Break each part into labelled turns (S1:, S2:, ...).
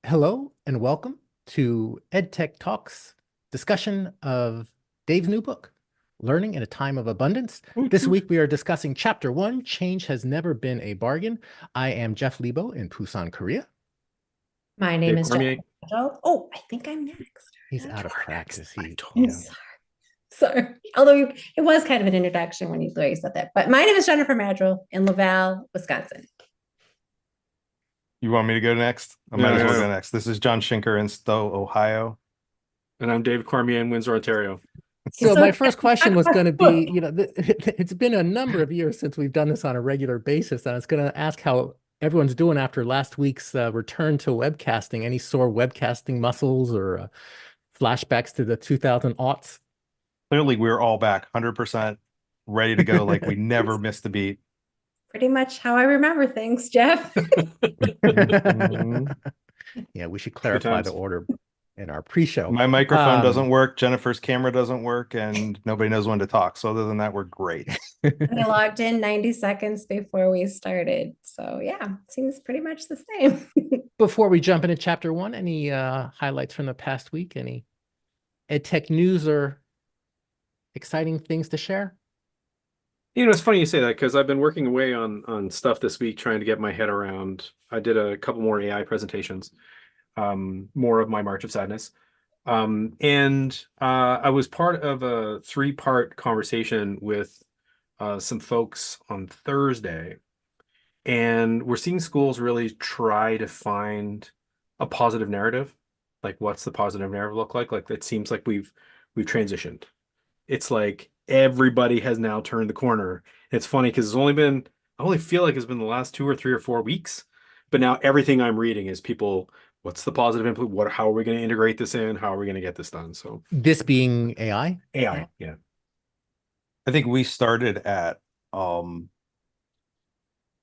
S1: Hello and welcome to EdTechTalk's discussion of Dave's new book, Learning in a Time of Abundance.
S2: Woot
S1: This
S2: woot.
S1: week we are discussing Chapter 1, Change Has Never Been a Bargain. I am Jeff Lebo in Busan, Korea.
S3: My name
S2: Dave
S3: is Jeff.
S2: Cormier.
S3: Oh, I think I'm next.
S1: He's out of practice.
S3: I'm sorry. Sorry. Although it was kind of an introduction when you said that. But my name is Jennifer Madrill in Laval, Wisconsin.
S4: You want me to go next? I might as well go next. This is John Schinker in Stowe, Ohio.
S2: And I'm Dave Cormier in Windsor, Ontario.
S1: So my first question was going to be, it's been a number of years since we've done this on a regular basis, and I was going to ask how everyone's doing after last week's return to webcasting. Any sore webcasting muscles or flashbacks to the 2000 aughts?
S4: Clearly, we're all back 100% ready to go like we never missed a beat.
S3: Pretty much how I remember things, Jeff.
S1: Yeah, we should clarify the order in our pre-show.
S4: My microphone doesn't work, Jennifer's camera doesn't work, and nobody knows when to talk. So other than that, we're great.
S3: I logged in 90 seconds before we started. So yeah, seems pretty much the same.
S1: Before we jump into Chapter 1, any highlights from the past week? Any EdTech news or exciting things to share?
S2: It's funny you say that because I've been working away on stuff this week trying to get my head around. I did a couple more AI presentations, more of my March of Sadness. And I was part of a 3-part conversation with some folks on Thursday. And we're seeing schools really try to find a positive narrative. Like, what's the positive narrative look like? Like, it seems like we've transitioned. It's like everybody has now turned the corner. It's funny because I only feel like it's been the last 2 or 3 or 4 weeks, but now everything I'm reading is people, what's the positive input? How are we going to integrate this in? How are we going to get this done? So
S1: this being AI?
S2: AI, yeah.
S4: I think we started at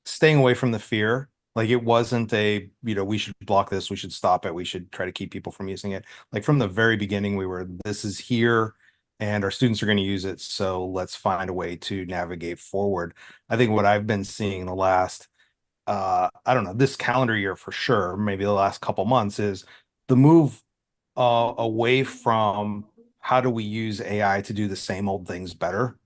S4: staying away from the fear. Like, it wasn't we should block this, we should stop it, we should try to keep people from using it. Like, from the very beginning, this is here and our students are going to use it, so let's find a way to navigate forward. I think what I've been seeing the last, I don't know, this calendar year for sure, maybe the last couple months, is the move away from how do we use AI to do the same old things better,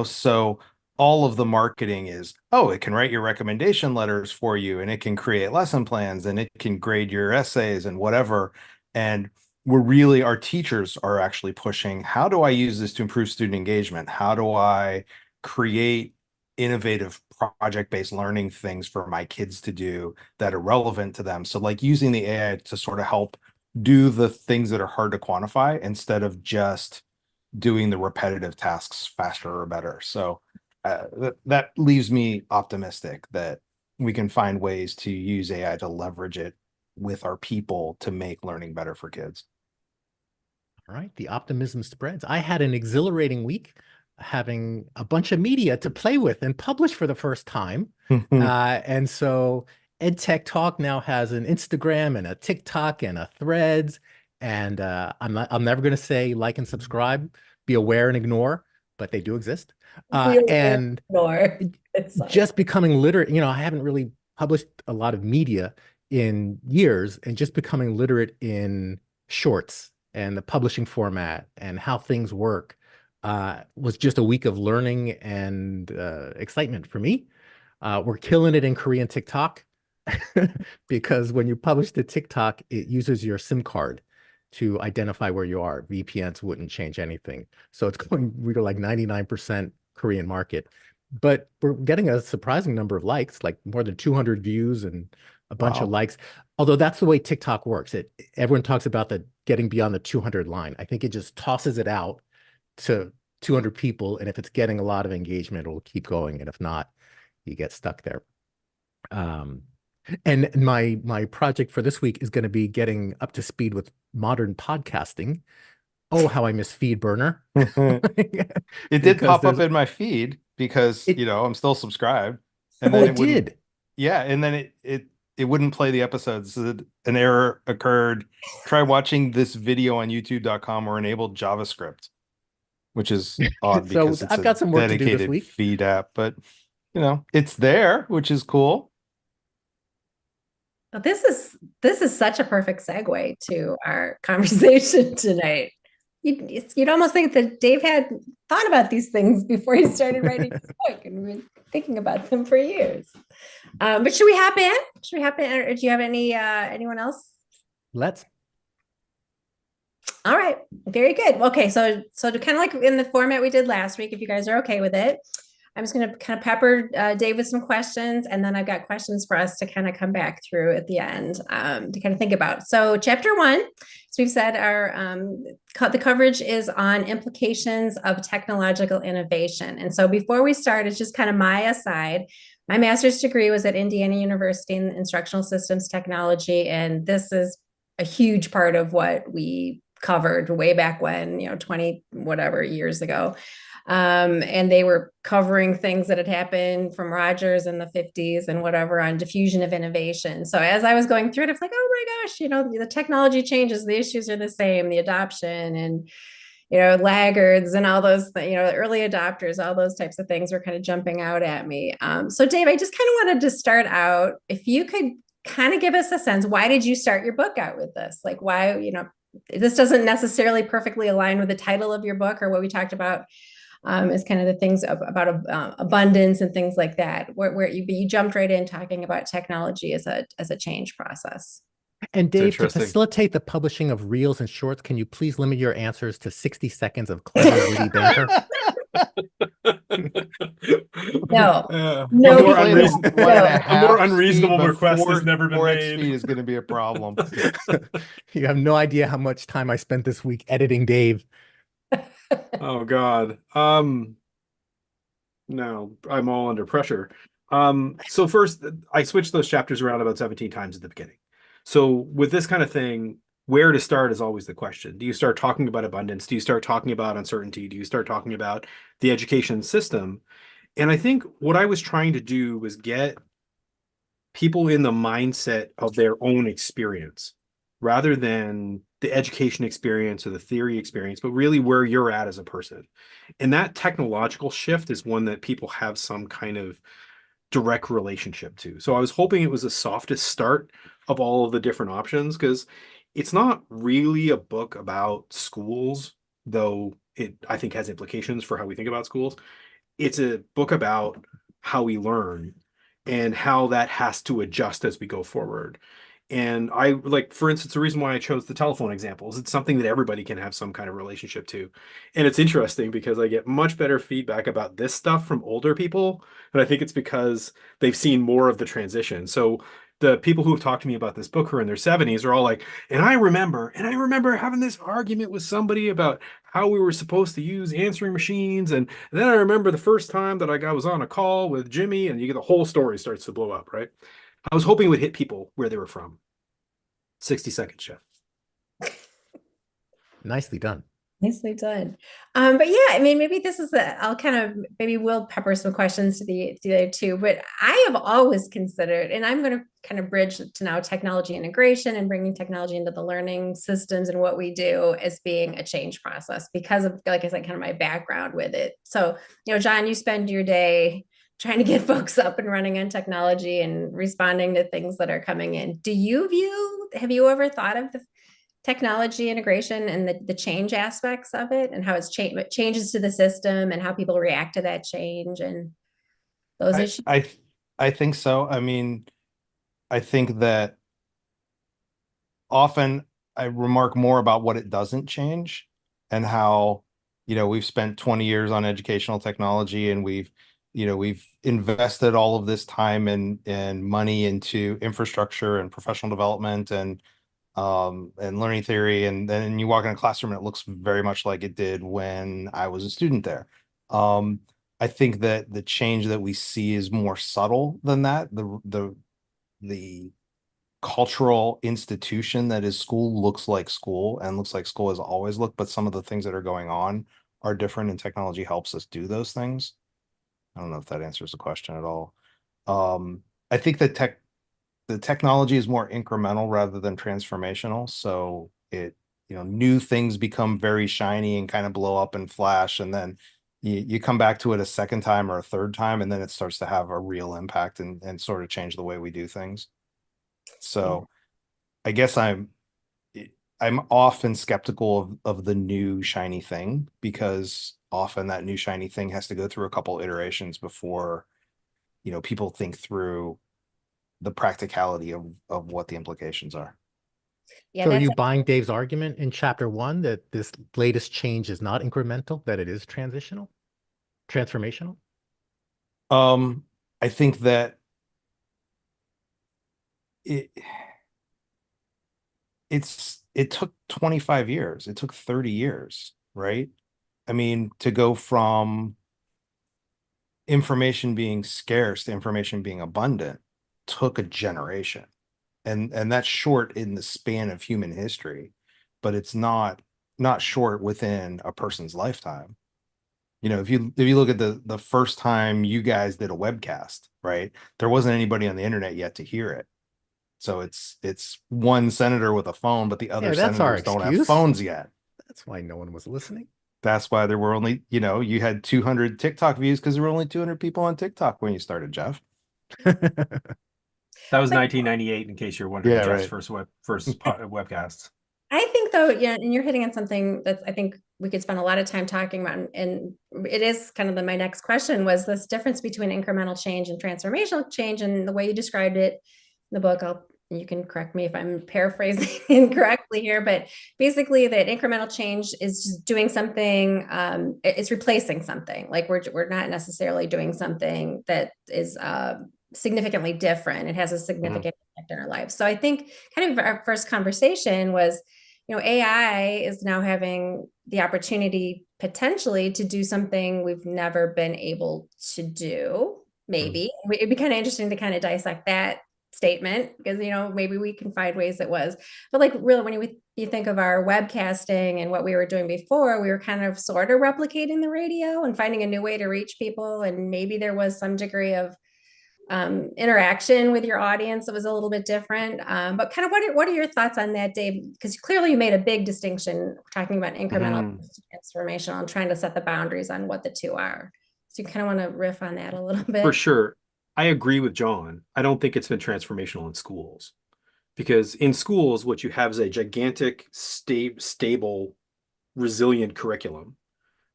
S4: so all of the marketing is, it can write your recommendation letters for you, and it can create lesson plans, and it can grade your essays and whatever. And our teachers are actually pushing, how do I use this to improve student engagement? How do I create innovative project-based learning things for my kids to do that are relevant to them? So, like, using the AI to sort of help do the things that are hard to quantify instead of just doing the repetitive tasks faster or better. So that leaves me optimistic that we can find ways to use AI to leverage it with our people to make learning better for kids.
S1: All right, the optimism spreads. I had an exhilarating week, having a bunch of media to play with and publish for the first time. And so EdTechTalk now has an Instagram and a TikTok and a Threads. And I'm never going to say like and subscribe, be aware and ignore, but they do exist. And just becoming literate, I haven't really published a lot of media in years, and just becoming literate in shorts and the publishing format and how things work was just a week of learning and excitement for me. We're killing it in Korean TikTok because when you publish to TikTok, it uses your SIM card to identify where you are. VPNs wouldn't change anything. So we go like 99% Korean market, but we're getting a surprising number of likes, like more than 200 views and a bunch of likes. Although that's the way TikTok works. Everyone talks about the getting beyond the 200 line. I think it just tosses it out to 200 people. And if it's getting a lot of engagement, it'll keep going. And if not, you get stuck there. And my project for this week is going to be getting up to speed with modern podcasting. Oh, how I miss FeedBurner.
S4: It did pop up in my feed because, I'm still subscribed.
S1: And then it did.
S4: Yeah. And then it wouldn't play the episodes. So an error occurred. Try watching this video on youtube.com or enabled JavaScript, which is odd because
S1: so I've got some work to do this week.
S4: Feed app, but it's there, which is cool.
S3: Well, this is such a perfect segue to our conversation tonight. You'd almost think that Dave had thought about these things before he started writing his book and been thinking about them for years. But should we hop in? Should we hop in? Or do you have anyone else?
S1: Let's.
S3: All right, very good. Okay, so to kind of like in the format we did last week, if you guys are okay with it, I'm just going to kind of pepper Dave with some questions, and then I've got questions for us to kind of come back through at the end to kind of think about. So, chapter 1, as we've said, the coverage is on implications of technological innovation. And so, before we start, it's just kind of my aside. My master's degree was at Indiana University in instructional systems technology, and this is a huge part of what we covered way back when, 20 whatever years ago. And they were covering things that had happened from Rogers in the 50s and whatever on diffusion of innovation. So as I was going through it, it's like, oh my gosh, the technology changes, the issues are the same, the adoption and laggards and all those, early adopters, all those types of things were kind of jumping out at me. So Dave, I just kind of wanted to start out, if you could kind of give us a sense, why did you start your book out with this? Like why, this doesn't necessarily perfectly align with the title of your book or what we talked about is kind of the things about abundance and things like that, where you jumped right in talking about technology as a change process.
S1: And Dave, to
S2: interesting.
S1: facilitate the publishing of reels and shorts, can you please limit your answers to 60 seconds of clever, witty banter?
S3: No,
S2: A
S3: no,
S2: more,
S3: no,
S2: a more unreasonable request has never been made.
S4: Speed is going to be a problem.
S1: You have no idea how much time I spent this week editing Dave.
S2: Oh God. No, I'm all under pressure. So first, I switched those chapters around about 17 times at the beginning. So with this kind of thing, where to start is always the question. Do you start talking about abundance? Do you start talking about uncertainty? Do you start talking about the education system? And I think what I was trying to do was get people in the mindset of their own experience rather than the education experience or the theory experience, but really where you're at as a person. And that technological shift is one that people have some kind of direct relationship to. So I was hoping it was the softest start of all of the different options, because it's not really a book about schools, though it I think has implications for how we think about schools. It's a book about how we learn and how that has to adjust as we go forward. And I like, for instance, the reason why I chose the telephone example is it's something that everybody can have some kind of relationship to. And it's interesting because I get much better feedback about this stuff from older people. And I think it's because they've seen more of the transition. So the people who have talked to me about this book who are in their 70s are all like, and I remember having this argument with somebody about how we were supposed to use answering machines. And then I remember the first time that I was on a call with Jimmy, and you get the whole story starts to blow up, right? I was hoping it would hit people where they were from. 60 seconds, Chef.
S1: Nicely done.
S3: Nicely done. But yeah, I mean, maybe this is I'll kind of, maybe we'll pepper some questions to the other two, but I have always considered, and I'm going to kind of bridge to now technology integration and bringing technology into the learning systems and what we do as being a change process because of, like I said, kind of my background with it. So, John, you spend your day trying to get folks up and running on technology and responding to things that are coming in. Have you ever thought of the technology integration and the change aspects of it and how changes to the system and how people react to that change and those issues?
S4: I think so. I mean, I think that often I remark more about what it doesn't change and how, we've spent 20 years on educational technology and we've invested all of this time and money into infrastructure and professional development and learning theory. And then you walk in a classroom and it looks very much like it did when I was a student there. I think that the change that we see is more subtle than that. The cultural institution that is school looks like school and looks like school has always looked, but some of the things that are going on are different and technology helps us do those things. I don't know if that answers the question at all. I think that the technology is more incremental rather than transformational. So new things become very shiny and kind of blow up and flash. And then you come back to it a second time or a third time, and then it starts to have a real impact and sort of change the way we do things. So I guess I'm often skeptical of the new shiny thing, because often that new shiny thing has to go through a couple iterations before, people think through the practicality of what the implications are.
S3: Yeah,
S1: So are
S3: that's
S1: you buying Dave's argument in chapter one that this latest change is not incremental, that it is transformational?
S4: I think that it it took 25 years, it took 30 years, right? I mean, to go from information being scarce to information being abundant took a generation. And that's short in the span of human history, but it's not short within a person's lifetime. If you look at the first time you guys did a webcast, right? There wasn't anybody on the internet yet to hear it. So it's one senator with a phone, but the other
S1: Yeah, that's our
S4: senators don't have
S1: excuse.
S4: phones yet.
S1: That's why no one was listening.
S4: That's why there were only, you had 200 TikTok views because there were only 200 people on TikTok when you started, Jeff.
S2: That was
S3: but
S2: 1998, in case you're wondering,
S4: Yeah,
S2: Jeff's
S4: right.
S2: first webcast.
S3: I think though, yeah, and you're hitting on something that's I think we could spend a lot of time talking about, and it is kind of my next question was this difference between incremental change and transformational change, and the way you described it in the book. You can correct me if I'm paraphrasing incorrectly here, but basically that incremental change is just doing something, it's replacing something. Like we're not necessarily doing something that is significantly different. It has a significant impact in our lives. So I think kind of our first conversation was, AI is now having the opportunity potentially to do something we've never been able to do. Maybe it'd be kind of interesting to kind of dissect that statement, because maybe we can find ways it was, but like really when you think of our webcasting and what we were doing before, we were kind of sort of replicating the radio and finding a new way to reach people, and maybe there was some degree of interaction with your audience that was a little bit different. But kind of what are your thoughts on that, Dave? Because clearly you made a big distinction talking about incremental transformational and trying to set the boundaries on what the two are. So you kind of want to riff on that a little bit.
S2: For sure. I agree with John. I don't think it's been transformational in schools, because in schools, what you have is a gigantic, stable, resilient curriculum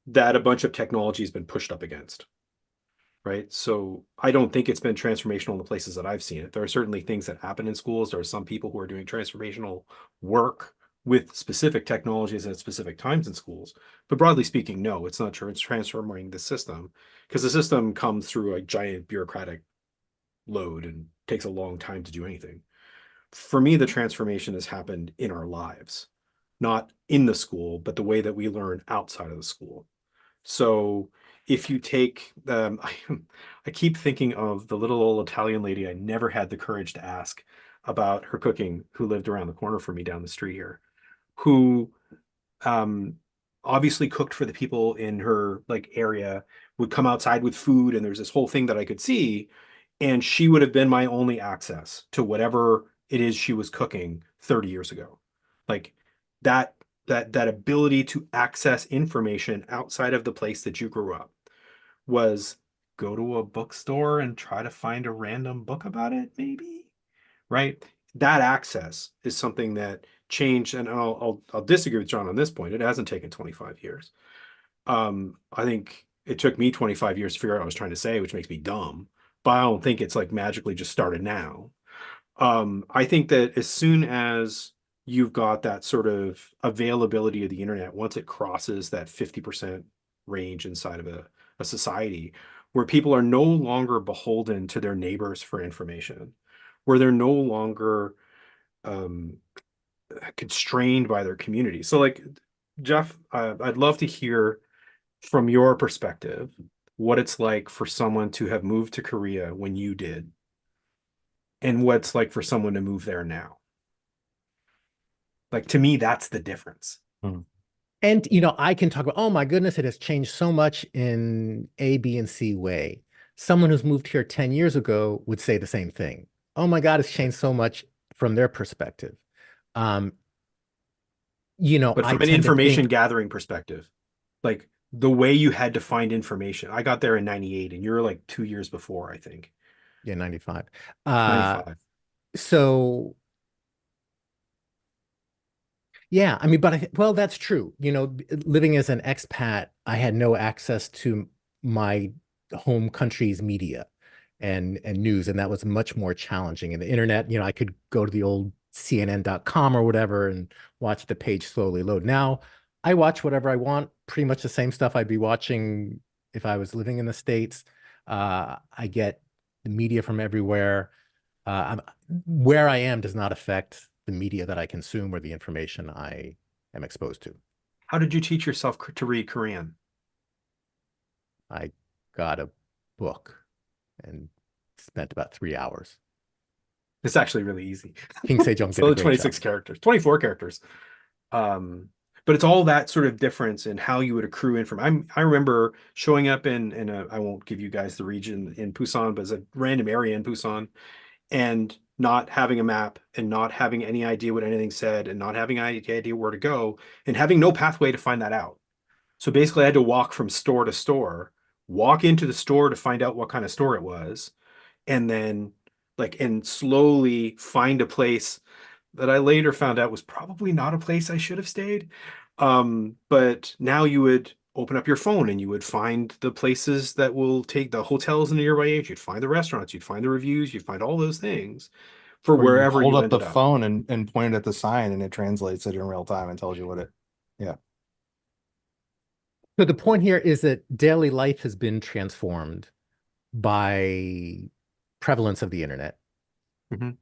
S2: that a bunch of technology has been pushed up against. Right. So I don't think it's been transformational in the places that I've seen it. There are certainly things that happen in schools. There are some people who are doing transformational work with specific technologies at specific times in schools. But broadly speaking, no, it's not true. It's transforming the system, because the system comes through a giant bureaucratic load and takes a long time to do anything. For me, the transformation has happened in our lives, not in the school, but the way that we learn outside of the school. So if you take, I keep thinking of the little old Italian lady I never had the courage to ask about her cooking, who lived around the corner from me down the street here, who um, obviously cooked for the people in her like area, would come outside with food, and there's this whole thing that I could see, and she would have been my only access to whatever it is she was cooking 30 years ago. Like that ability to access information outside of the place that you grew up was go to a bookstore and try to find a random book about it, maybe, right? That access is something that changed, and I'll disagree with John on this point. It hasn't taken 25 years. I think it took me 25 years to figure out what I was trying to say, which makes me dumb, but I don't think it's like magically just started now. I think that as soon as you've got that sort of availability of the internet, once it crosses that 50% range inside of a society, where people are no longer beholden to their neighbors for information, where they're no longer um, constrained by their community. So, like, Jeff, I'd love to hear from your perspective what it's like for someone to have moved to Korea when you did, and what it's like for someone to move there now. Like, to me, that's the difference.
S1: And I can talk about, oh my goodness, it has changed so much in A, B, and C way. Someone who's moved here 10 years ago would say the same thing. Oh my God, it's changed so much from their perspective. Um,
S2: But
S1: I
S2: from an
S1: tend to
S2: information
S1: think,
S2: gathering perspective, like the way you had to find information, I got there in 98 and you're like 2 years before, I think.
S1: yeah, 95.
S2: 95.
S1: So yeah, I mean, but well, that's true. You know, living as an expat, I had no access to my home country's media and news, and that was much more challenging. And the internet, you know, I could go to the old CNN.com or whatever and watch the page slowly load. Now I watch whatever I want, pretty much the same stuff I'd be watching if I was living in the States. I get the media from everywhere. Where I am does not affect the media that I consume or the information I am exposed to.
S2: How did you teach yourself to read Korean?
S1: I got a book and spent about 3 hours.
S2: It's actually really easy.
S1: King Sejong
S2: It's
S1: did a
S2: only
S1: great
S2: 26
S1: job.
S2: characters, 24 characters. But it's all that sort of difference in how you would accrue information. I remember showing up in a, I won't give you guys the region in Busan, but it's a random area in Busan, and not having a map and not having any idea what anything said and not having any idea where to go and having no pathway to find that out. So basically I had to walk from store to store, walk into the store to find out what kind of store it was, and then and slowly find a place that I later found out was probably not a place I should have stayed. But now you would open up your phone and you would find the places that will take the hotels in the nearby age. You'd find the restaurants, you'd find the reviews, you'd find all those things for
S4: Or you
S2: wherever
S4: hold
S2: you
S4: up the
S2: ended up.
S4: phone and point at the sign and it translates it in real time and tells you what it, yeah.
S1: So the point here is that daily life has been transformed by prevalence of the internet,
S2: Mhm.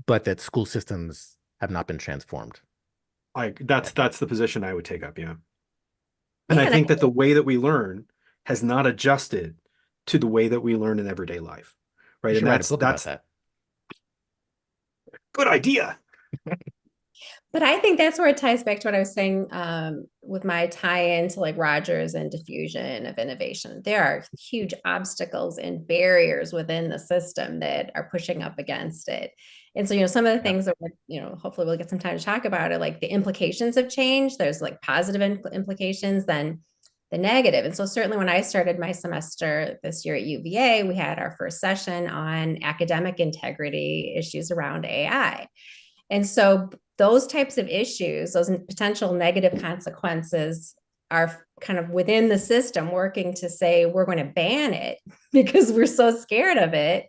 S1: but that school systems have not been transformed.
S2: That's the position I would take up, yeah. And
S3: Yeah,
S2: I
S3: and I
S2: think that the way that we learn has not adjusted to the way that we learn in everyday life.
S1: You
S2: Right. And
S1: should write a
S2: that's
S1: book about
S2: that's
S1: that.
S2: good idea.
S3: But I think that's where it ties back to what I was saying with my tie-in to like Rogers and diffusion of innovation. There are huge obstacles and barriers within the system that are pushing up against it. And so, some of the things that hopefully we'll get some time to talk about are like the implications of change. There's like positive implications, then the negative. And so certainly when I started my semester this year at UVA, we had our first session on academic integrity issues around AI. And so those types of issues, those potential negative consequences are kind of within the system working to say we're going to ban it because we're so scared of it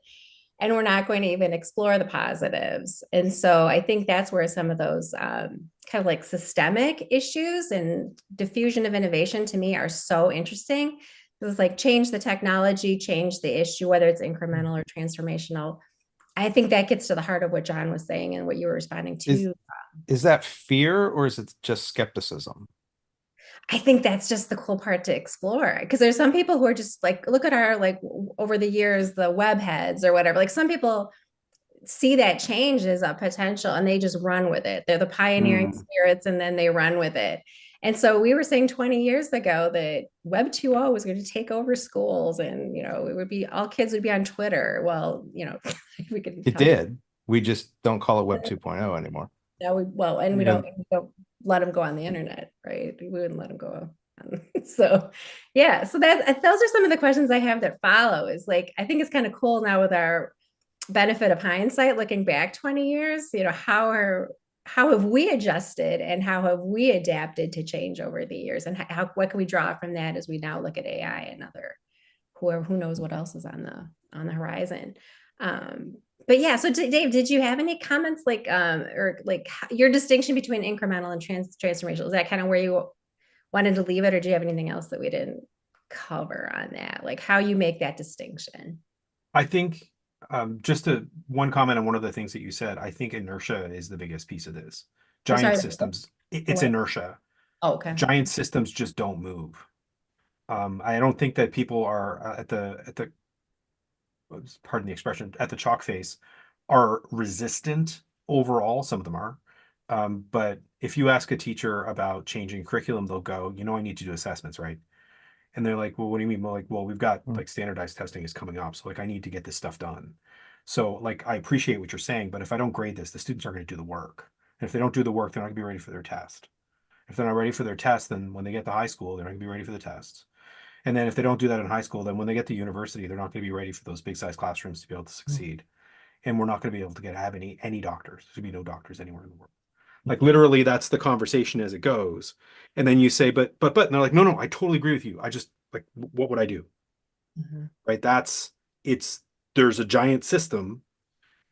S3: and we're not going to even explore the positives. And so I think that's where some of those kind of like systemic issues and diffusion of innovation to me are so interesting. It's like change the technology, change the issue, whether it's incremental or transformational. I think that gets to the heart of what John was saying and what you were responding
S4: Is
S3: to.
S4: is that fear or is it just skepticism?
S3: I think that's just the cool part to explore because there's some people who are just like, look at our like over the years, the web heads or whatever. Like some people see that change as a potential and they just run with it. They're the pioneering spirits and then they run with it. And so we were saying 20 years ago that Web 2.0 was going to take over schools and, it would be all kids would be on Twitter. Well, we could
S4: It
S3: tell you
S4: did. We just don't call it Web 2.0 anymore.
S3: that and we
S4: Yeah.
S3: don't let them go on the internet, right? We wouldn't let them go on. So yeah, so those are some of the questions I have that follow is like, I think it's kind of cool now with our benefit of hindsight, looking back 20 years, how have we adjusted and how have we adapted to change over the years and what can we draw from that as we now look at AI and other who knows what else is on the horizon. But yeah, so Dave, did you have any comments or like your distinction between incremental and transformational? Is that kind of where you wanted to leave it, or do you have anything else that we didn't cover on that? Like how you make that distinction?
S2: I think just one comment on one of the things that you said, I think inertia is the biggest piece of this.
S3: I'm
S2: Giant
S3: sorry.
S2: systems, it's
S3: What?
S2: inertia.
S3: Oh, okay.
S2: Giant systems just don't move. I don't think that people are pardon the expression, at the chalk face are resistant overall. Some of them are. But if you ask a teacher about changing curriculum, they'll go, I need to do assessments, right? And they're like, well, what do you mean? Well, we've got like standardized testing is coming up. So like, I need to get this stuff done. So like, I appreciate what you're saying, but if I don't grade this, the students aren't going to do the work. And if they don't do the work, they're not going to be ready for their test. If they're not ready for their test, then when they get to high school, they're not going to be ready for the tests. And then if they don't do that in high school, then when they get to university, they're not going to be ready for those big size classrooms to be able to succeed. and we're not going to be able to have any doctors. There's going to be no doctors anywhere in the world. Like literally, that's the conversation as it goes. And then you say, but, and they're like, no, I totally agree with you. I just like, what would I do? Right? There's a giant system,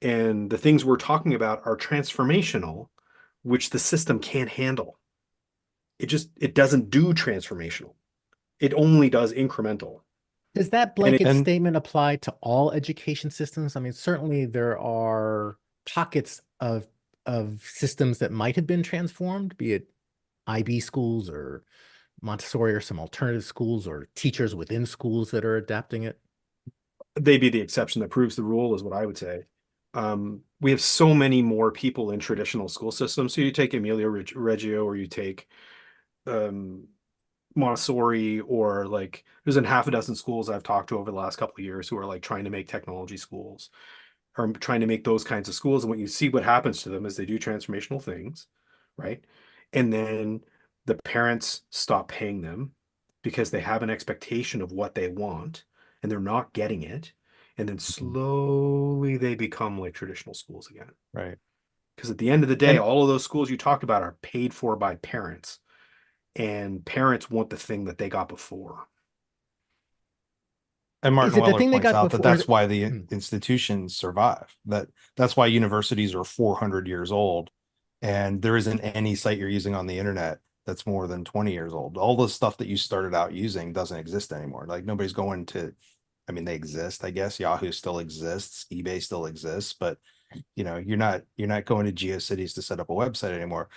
S2: and the things we're talking about are transformational, which the system can't handle. It doesn't do transformational. It only does incremental.
S1: Does that
S2: And
S1: blanket
S4: and
S1: statement apply to all education systems? I mean, certainly there are pockets of systems that might have been transformed, be it IB schools or Montessori or some alternative schools or teachers within schools that are adapting it.
S2: they'd be the exception that proves the rule, is what I would say. We have so many more people in traditional school systems. So you take Emilio Reggio, or you take Montessori, or like there's a half a dozen schools I've talked to over the last couple of years who are like trying to make technology schools, or trying to make those kinds of schools. And what you see what happens to them is they do transformational things, right? And then the parents stop paying them because they have an expectation of what they want and they're not getting it. And then slowly they become like traditional schools again.
S4: right.
S2: Because at the end of the day,
S4: And
S2: all of those schools you talked about are paid for by parents, and parents want the thing that they got before.
S4: And Martin
S1: Is it the
S4: Weller
S1: thing they
S4: points
S1: got
S4: out that
S1: before?
S4: that's why the
S1: Hmm.
S4: institutions survive. That's why universities are 400 years old, and there isn't any site you're using on the internet that's more than 20 years old. All the stuff that you started out using doesn't exist anymore. Like nobody's going to, I mean, they exist, I guess. Yahoo still exists, eBay still exists, but you're not going to GeoCities to set up a website anymore.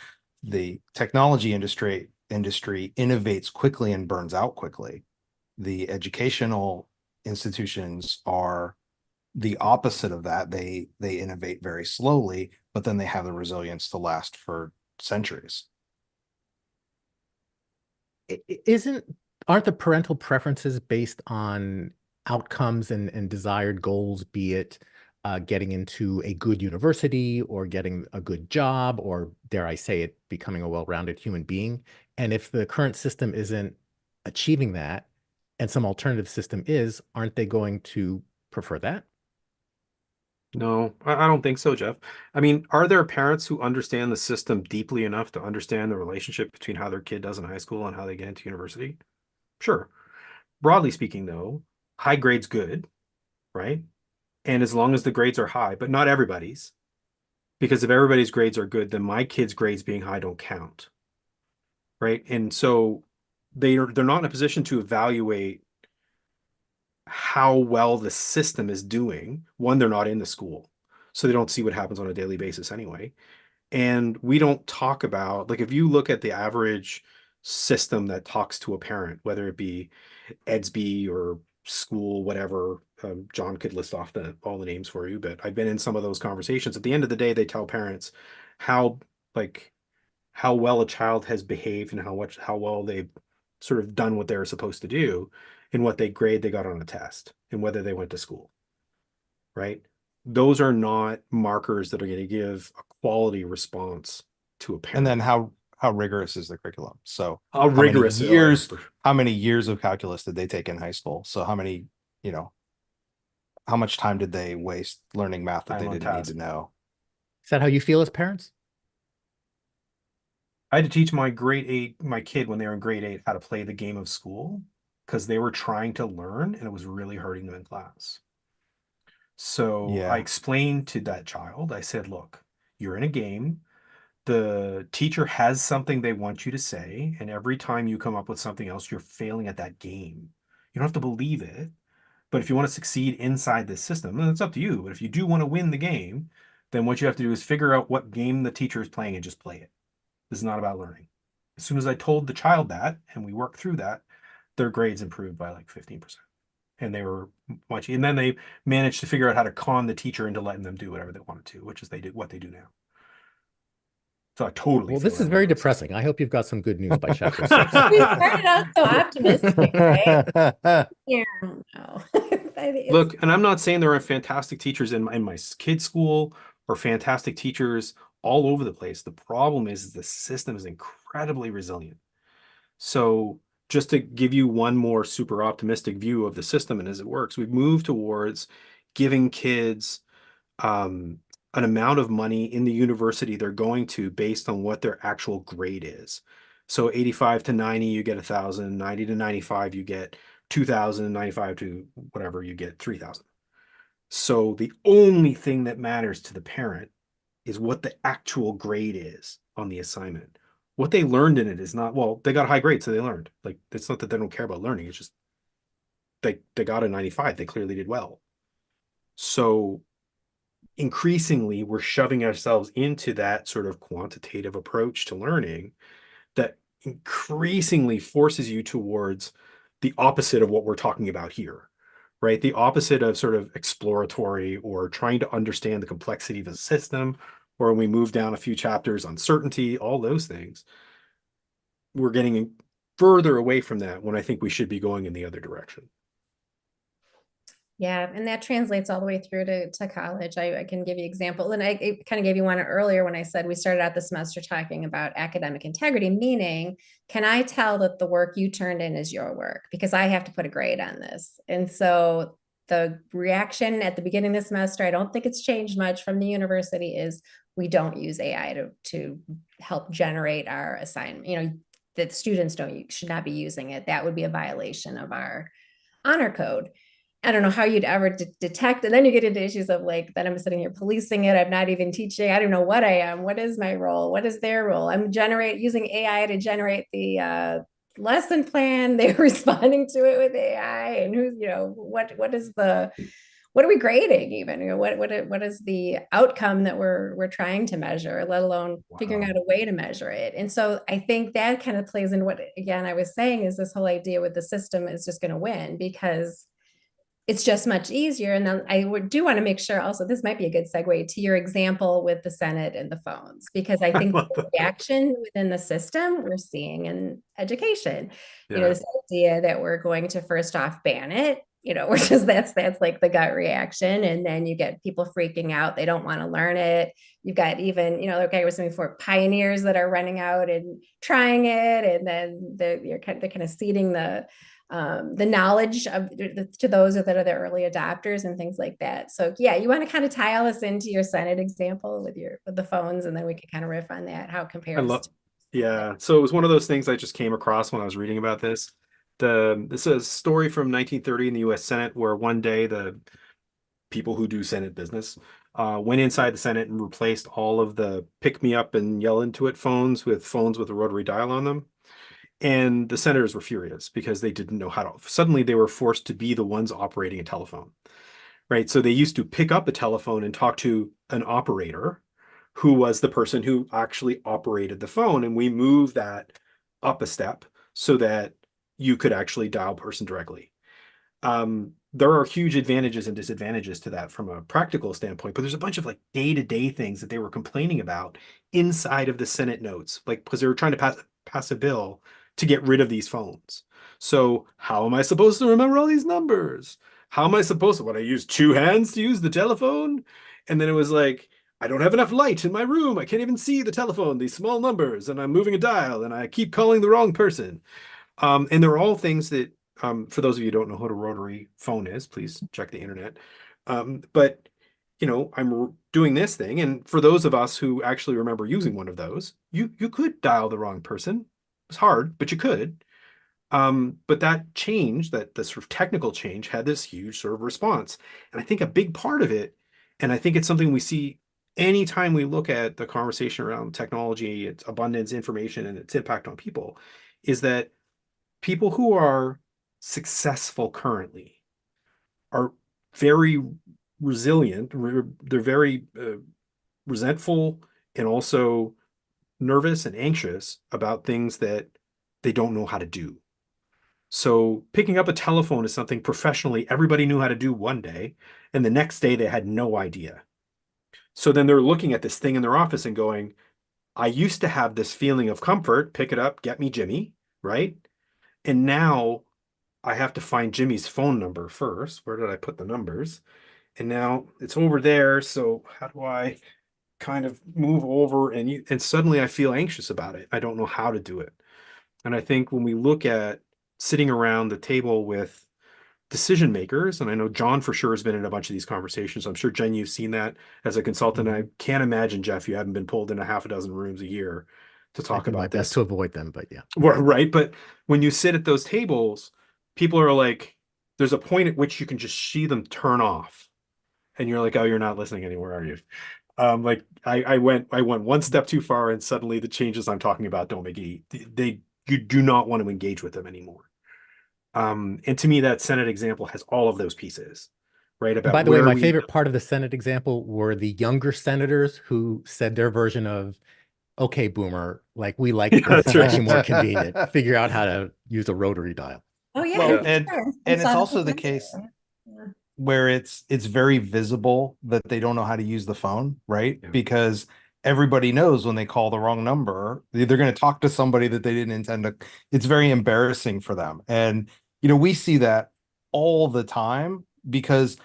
S4: The technology industry innovates quickly and burns out quickly. The educational institutions are the opposite of that. They innovate very slowly, but then they have the resilience to last for centuries.
S1: Isn't aren't the parental preferences based on outcomes and desired goals, be it getting into a good university or getting a good job, or dare I say it, becoming a well-rounded human being? And if the current system isn't achieving that, and some alternative system is, aren't they going to prefer that?
S2: No, I don't think so, Jeff. I mean, are there parents who understand the system deeply enough to understand the relationship between how their kid does in high school and how they get into university? Sure. Broadly speaking, though, high grades good, right? And as long as the grades are high, but not everybody's, because if everybody's grades are good, then my kid's grades being high don't count, right? And so they're not in a position to evaluate how well the system is doing. One, they're not in the school, so they don't see what happens on a daily basis anyway. And we don't talk about, like, if you look at the average system that talks to a parent, whether it be Edsby or school, whatever, John could list off all the names for you, but I've been in some of those conversations. At the end of the day, they tell parents how, like, how well a child has behaved and how well they've sort of done what they're supposed to do, and what grade they got on a test, and whether they went to school, right? Those are not markers that are going to give a quality response to a
S4: And then
S2: parent.
S4: how rigorous is the curriculum? So
S2: How rigorous
S4: how many years of calculus did they take in high school? So you know, how much time did they waste learning math that
S2: time
S4: they
S2: on
S4: didn't need
S2: task.
S4: to know?
S1: Is that how you feel as parents?
S2: I had to teach my kid when they were in grade 8, how to play the game of school, because they were trying to learn and it was really hurting them in class. So I
S4: Yeah.
S2: explained to that child, I said, look, you're in a game. The teacher has something they want you to say, and every time you come up with something else, you're failing at that game. You don't have to believe it, but if you want to succeed inside this system, then it's up to you. But if you do want to win the game, then what you have to do is figure out what game the teacher is playing and just play it. This is not about learning. As soon as I told the child that, and we worked through that, their grades improved by like 15%. And they were and then they managed to figure out how to con the teacher into letting them do whatever they wanted to, which is what they do now. So I totally
S1: Well,
S2: feel
S1: this is
S2: that
S1: very
S2: 100%.
S1: depressing. I hope you've got some good news by chapter 6.
S3: We started out so optimistic, right? Yeah, I don't know.
S2: Look, and I'm not saying there are fantastic teachers in my kid's school or fantastic teachers all over the place. The problem is the system is incredibly resilient. So just to give you one more super optimistic view of the system and as it works, we've moved towards giving kids an amount of money in the university they're going to based on what their actual grade is. So 85 to 90, you get 1,000, 90 to 95, you get 2,000, 95 to whatever, you get 3,000. So the only thing that matters to the parent is what the actual grade is on the assignment. What they learned in it is not, well, they got a high grade, so they learned. Like, it's not that they don't care about learning. It's just they got a 95. They clearly did well. So increasingly, we're shoving ourselves into that sort of quantitative approach to learning that increasingly forces you towards the opposite of what we're talking about here, right? The opposite of sort of exploratory or trying to understand the complexity of a system, or when we move down a few chapters, uncertainty, all those things. We're getting further away from that when I think we should be going in the other direction.
S3: Yeah, and that translates all the way through to college. I can give you example, and I kind of gave you one earlier when I said we started out the semester talking about academic integrity, meaning, can I tell that the work you turned in is your work? Because I have to put a grade on this. And so the reaction at the beginning of the semester, I don't think it's changed much from the university, is we don't use AI to help generate our assignment. You know, that students should not be using it. That would be a violation of our honor code. I don't know how you'd ever detect it. Then you get into issues of like, then I'm sitting here policing it. I'm not even teaching. I don't know what I am. What is my role? What is their role? I'm using AI to generate the lesson plan. They're responding to it with AI, and who's, what are we grading even? What is the outcome that we're trying to measure, let alone figuring out a way to measure it? And so I think that kind of plays in what, again, I was saying, is this whole idea with the system is just going to win because it's just much easier. And then I do want to make sure also, this might be a good segue to your example with the Senate and the phones, because I think the reaction within the system we're seeing in education, this idea that we're going to first off ban it, which is that's like the gut reaction. And then you get people freaking out. They don't want to learn it. You've got even, like I was saying before, pioneers that are running out and trying it. And then they're kind of seeding the knowledge to those that are the early adopters and things like that. So yeah, you want to kind of tie all this into your Senate example with the phones, and then we can kind of riff on that, how it compares.
S2: Yeah. So it was one of those things I just came across when I was reading about this. This is a story from 1930 in the U.S. Senate, where one day the people who do Senate business went inside the Senate and replaced all of the pick me up and yell into it phones with a rotary dial on them. And the senators were furious because they didn't know how to. Suddenly, they were forced to be the ones operating a telephone, right? So they used to pick up a telephone and talk to an operator who was the person who actually operated the phone. And we moved that up a step so that you could actually dial person directly. There are huge advantages and disadvantages to that from a practical standpoint, but there's a bunch of like day-to-day things that they were complaining about inside of the Senate notes, like because they were trying to pass a bill to get rid of these phones. So how am I supposed to remember all these numbers? How am I supposed to, when I use two hands to use the telephone? And then it was like, I don't have enough light in my room. I can't even see the telephone, these small numbers, and I'm moving a dial and I keep calling the wrong person. And they're all things that, for those of you who don't know what a rotary phone is, please check the internet. But I'm doing this thing. And for those of us who actually remember using one of those, you could dial the wrong person. It's hard, but you could. But that change, that the sort of technical change, had this huge sort of response. And I think a big part of it, and I think it's something we see anytime we look at the conversation around technology, its abundance, information, and its impact on people, is that people who are successful currently are very resilient. They're very resentful and also nervous and anxious about things that they don't know how to do. So picking up a telephone is something professionally everybody knew how to do one day, and the next day they had no idea. So then they're looking at this thing in their office and going, I used to have this feeling of comfort, pick it up, get me Jimmy, right? And now I have to find Jimmy's phone number first. Where did I put the numbers? And now it's over there. So how do I kind of move over? And suddenly I feel anxious about it. I don't know how to do it. And I think when we look at sitting around the table with decision makers, and I know John for sure has been in a bunch of these conversations. I'm sure, Jen, you've seen that as a consultant. I can't imagine, Jeff, you haven't been pulled in a half a dozen rooms a year to
S1: I
S2: talk
S1: do my
S2: about
S1: best
S2: this.
S1: to avoid them, but yeah.
S2: Right. But when you sit at those tables, people are like, there's a point at which you can just see them turn off. And you're like, oh, you're not listening anymore, are you? Like I went one step too far, and suddenly the changes I'm talking about don't make any, you do not want to engage with them anymore. And to me, that Senate example has all of those pieces, right?
S1: And
S2: About
S1: by the way,
S2: where
S1: my
S2: we,
S1: favorite part of the Senate example were the younger senators who said their version of, okay, boomer, like we like this,
S2: that's
S1: it's actually more
S2: right.
S1: convenient. Figure out how to use a rotary dial.
S3: Oh yeah,
S4: Well,
S2: Yeah.
S3: sure. I
S4: and it's
S3: saw the
S4: also the
S3: presenter.
S4: case
S3: Yeah.
S4: where it's very visible that they don't know how to use the phone, right?
S2: Yeah.
S4: Because everybody knows when they call the wrong number, they're going to talk to somebody that they didn't intend to. It's very embarrassing for them. And we see that all the time because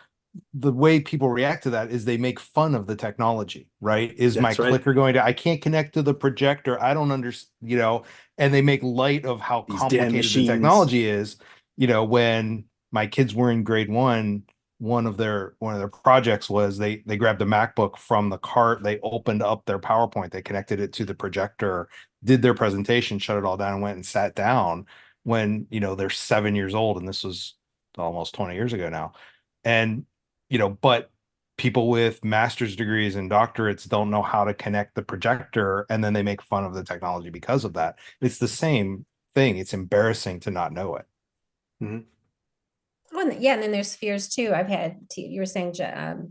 S4: the way people react to that is they make fun of the technology, right? Is my
S2: That's right.
S4: clicker going to, I can't connect to the projector. I don't understand, and they make light of how
S2: These damn
S4: complicated the
S2: machines.
S4: technology is. When my kids were in grade one, one of their projects was they grabbed a MacBook from the cart, they opened up their PowerPoint, they connected it to the projector, did their presentation, shut it all down, and went and sat down when they're 7 years old, and this was almost 20 years ago now. And but people with master's degrees and doctorates don't know how to connect the projector, and then they make fun of the technology because of that. It's the same thing. It's embarrassing to not know it.
S2: Mm-hmm.
S3: Well, yeah, and then there's fears too. I've had you were saying,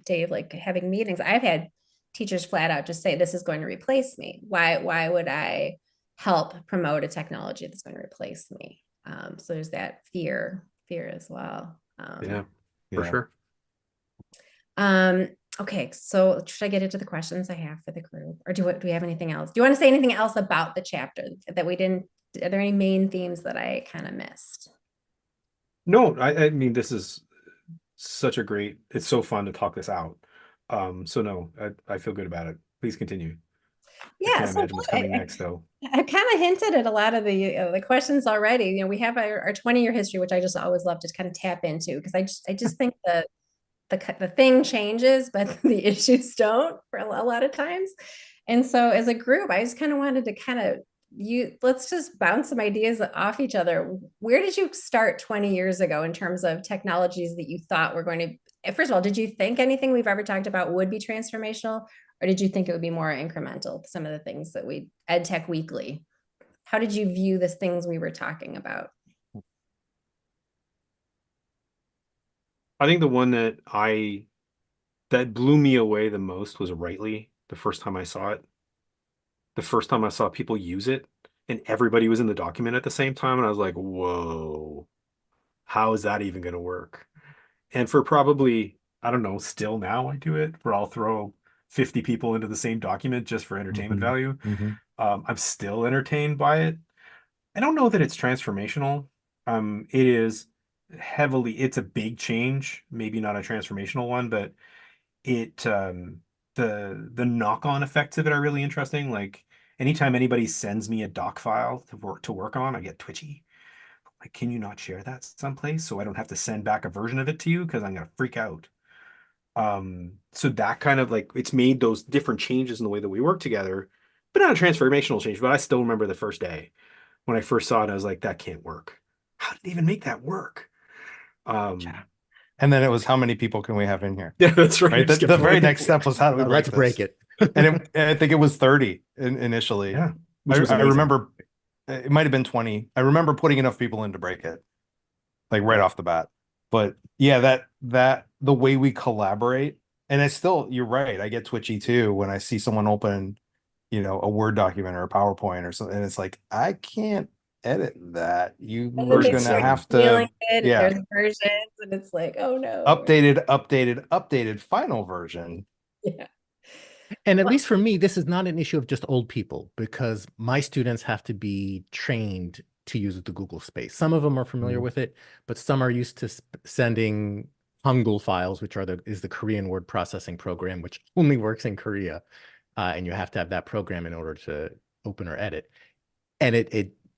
S3: Dave, like having meetings. I've had teachers flat out just say, "This is going to replace me. Why would I help promote a technology that's going to replace me?" So there's that fear as well.
S2: Yeah, for sure.
S3: Okay, so should I get into the questions I have for the group, or do we have anything else? Do you want to say anything else about the chapter that we didn't? Are there any main themes that I kind of missed?
S2: No, I mean, this is such a great, it's so fun to talk this out. So no, I feel good about it. Please continue. I
S3: Yeah,
S2: can't
S3: so
S2: imagine what's coming next though.
S3: I kind of hinted at a lot of the questions already. We have our 20-year history, which I just always love to kind of tap into because I just think the thing changes, but the issues don't for a lot of times. And so as a group, I just kind of wanted to kind of let's just bounce some ideas off each other. Where did you start 20 years ago in terms of technologies that you thought were going to, first of all, did you think anything we've ever talked about would be transformational, or did you think it would be more incremental? Some of the things that we EdTech Weekly, how did you view the things we were talking about?
S2: I think the one that blew me away the most was Rightly, the first time I saw it. The first time I saw people use it and everybody was in the document at the same time. And I was like, whoa, how is that even going to work? And for probably, I don't know, still now I do it where I'll throw 50 people into the same document just for entertainment value. I'm still entertained by it. I don't know that it's transformational. It is it's a big change, maybe not a transformational one, but it the knock-on effects of it are really interesting. Like anytime anybody sends me a doc file to work on, I get twitchy. Like, can you not share that someplace so I don't have to send back a version of it to you because I'm gonna freak out. So that kind of like it's made those different changes in the way that we work together, but not a transformational change. But I still remember the first day when I first saw it, I was like, that can't work. How did they even make that work?
S4: And then it was, how many people can we have in here?
S2: Yeah, that's right.
S4: Right. The very next step was, how do we break
S1: Let's
S4: this?
S1: break it.
S4: And I think it was 30 initially.
S2: Yeah, which was
S4: I
S2: amazing.
S4: remember it might have been 20. I remember putting enough people in to break it, like right off the bat. But yeah, that the way we collaborate, and you're right. I get twitchy too when I see someone open, a Word document or a PowerPoint or something, and it's like, I can't edit that. You
S3: And
S4: are
S3: then they
S4: gonna
S3: start
S4: have
S3: stealing
S4: to,
S3: it, and
S4: yeah,
S3: there's versions, and it's like, oh no.
S4: updated final version.
S3: Yeah.
S1: And at least for me, this is not an issue of just old people because my students have to be trained to use the Google space. Some of them are familiar with it, but some are used to sending Hangul files, which is the Korean word processing program, which only works in Korea. And you have to have that program in order to open or edit. And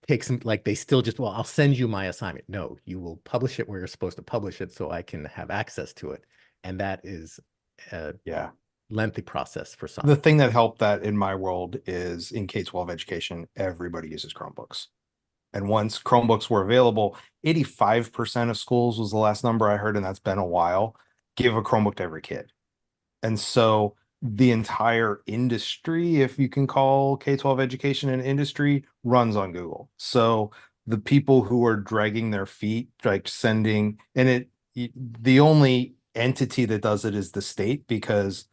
S1: take some, like they still just, well, I'll send you my assignment. No, you will publish it where you're supposed to publish it so I can have access to it. And that is a
S4: Yeah.
S1: lengthy process for some.
S4: The thing that helped that in my world is in K-12 education, everybody uses Chromebooks. And once Chromebooks were available, 85% of schools was the last number I heard, and that's been a while, give a Chromebook to every kid. And so the entire industry, if you can call K-12 education an industry, runs on Google. So the people who are dragging their feet, like sending, and the only entity that does it is the state, because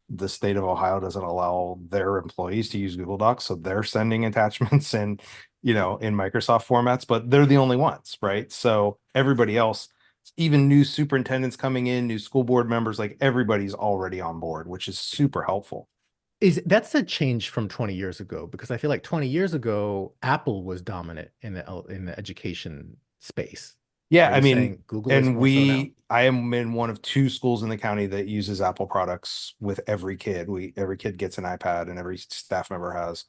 S4: the state of Ohio doesn't allow their employees to use Google Docs. So they're sending attachments and, in Microsoft formats, but they're the only ones, right? So everybody else, even new superintendents coming in, new school board members, like everybody's already on board, which is super helpful.
S1: That's a change from 20 years ago, because I feel like 20 years ago, Apple was dominant in the education space.
S4: Yeah,
S1: Are
S4: I
S1: you
S4: mean,
S1: saying Google is
S4: and
S1: more so now?
S4: I am in one of 2 schools in the county that uses Apple products with every kid. Every kid gets an iPad, and every staff member has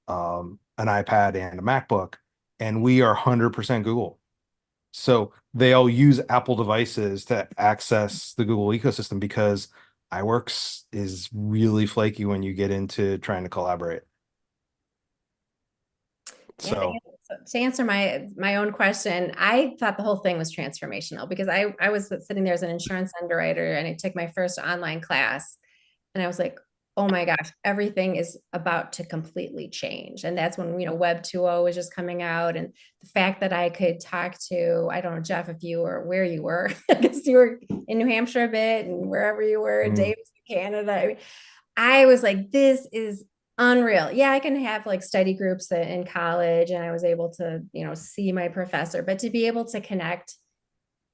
S4: an iPad and a MacBook, and we are 100% Google. So they all use Apple devices to access the Google ecosystem, because iWorks is really flaky when you get into trying to collaborate.
S3: Yeah,
S4: So
S3: to answer my own question, I thought the whole thing was transformational, because I was sitting there as an insurance underwriter, and I took my first online class, and I was like, oh my gosh, everything is about to completely change. And that's when, Web 2.0 was just coming out. And the fact that I could talk to, I don't know, Jeff, if you were where you were, I guess you were in New Hampshire a bit, and wherever you were, Davis, Canada. I mean, I was like, this is unreal. Yeah, I can have like study groups in college, and I was able to, see my professor, but to be able to connect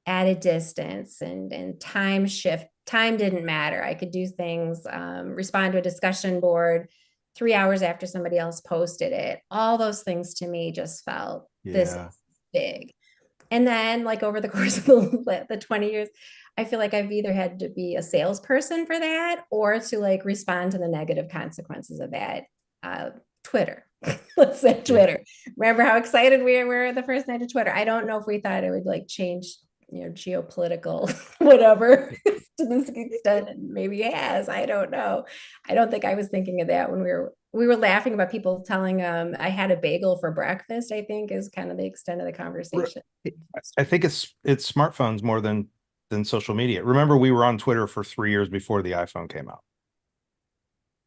S3: at a distance, and time didn't matter. I could do things, respond to a discussion board 3 hours after somebody else posted it. All those things to me just felt, this is
S4: yeah.
S3: big. And then, like, over the course of the 20 years, I feel like I've either had to be a salesperson for that, or to like respond to the negative consequences of that. Twitter. Let's say Twitter. Remember how excited we were the first night of Twitter? I don't know if we thought it would like change, geopolitical whatever to this extent, and maybe it has. I don't know. I don't think I was thinking of that when we were laughing about people telling I had a bagel for breakfast, I think is kind of the extent of the conversation.
S4: I think it's smartphones more than social media. Remember, we were on Twitter for 3 years before the iPhone came out,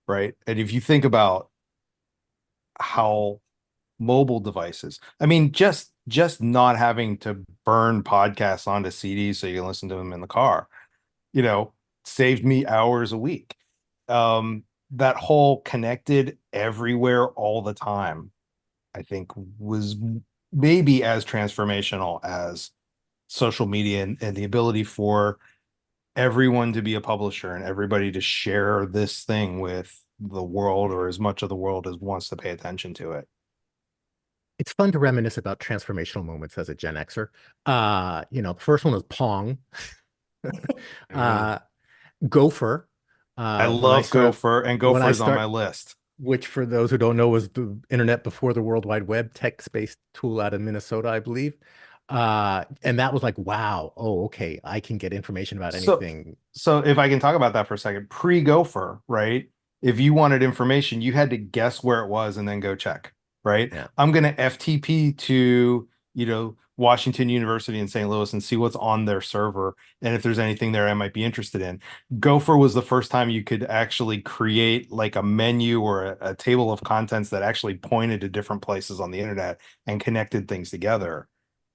S4: right? And if you think about how mobile devices, I mean, just not having to burn podcasts onto CDs so you can listen to them in the car, saved me hours a week. That whole connected everywhere all the time, I think, was maybe as transformational as social media, and the ability for everyone to be a publisher and everybody to share this thing with the world, or as much of the world as wants to pay attention to it.
S1: It's fun to reminisce about transformational moments as a Gen Xer. The first one was Pong. Gopher.
S4: I
S1: When I
S4: love
S1: started,
S4: Gopher, and
S1: when I
S4: Gopher is on my
S1: start,
S4: list.
S1: which for those who don't know was the internet before the World Wide Web, text-based tool out of Minnesota, I believe. And that was like, wow, oh, okay, I can get information about
S4: So,
S1: anything.
S4: if I can talk about that for a second, pre-Gopher, right? If you wanted information, you had to guess where it was and then go check, right?
S1: Yeah.
S4: I'm going to FTP to, Washington University in St. Louis and see what's on their server, and if there's anything there I might be interested in. Gopher was the first time you could actually create like a menu or a table of contents that actually pointed to different places on the internet and connected things together.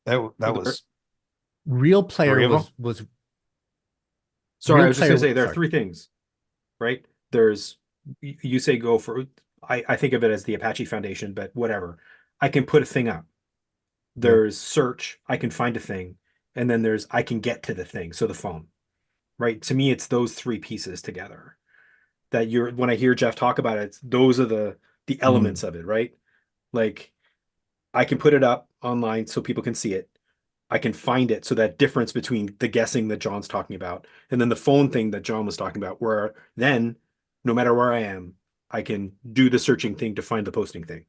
S4: That was
S1: Real Player
S4: 3 of them.
S1: was
S2: Sorry, I
S1: Real
S2: was just gonna
S1: Player.
S2: say there are
S1: Sorry.
S2: 3 things, right? There's you say go for, I think of it as the Apache Foundation, but whatever. I can put a thing up. There's search, I can find a thing, and then there's I can get to the thing, so the phone. Right? To me, it's those 3 pieces together. That when I hear Jeff talk about it, those are the elements of it, right? Like I can put it up online so people can see it. I can find it. So that difference between the guessing that John's talking about and then the phone thing that John was talking about, where then no matter where I am, I can do the searching thing to find the posting thing.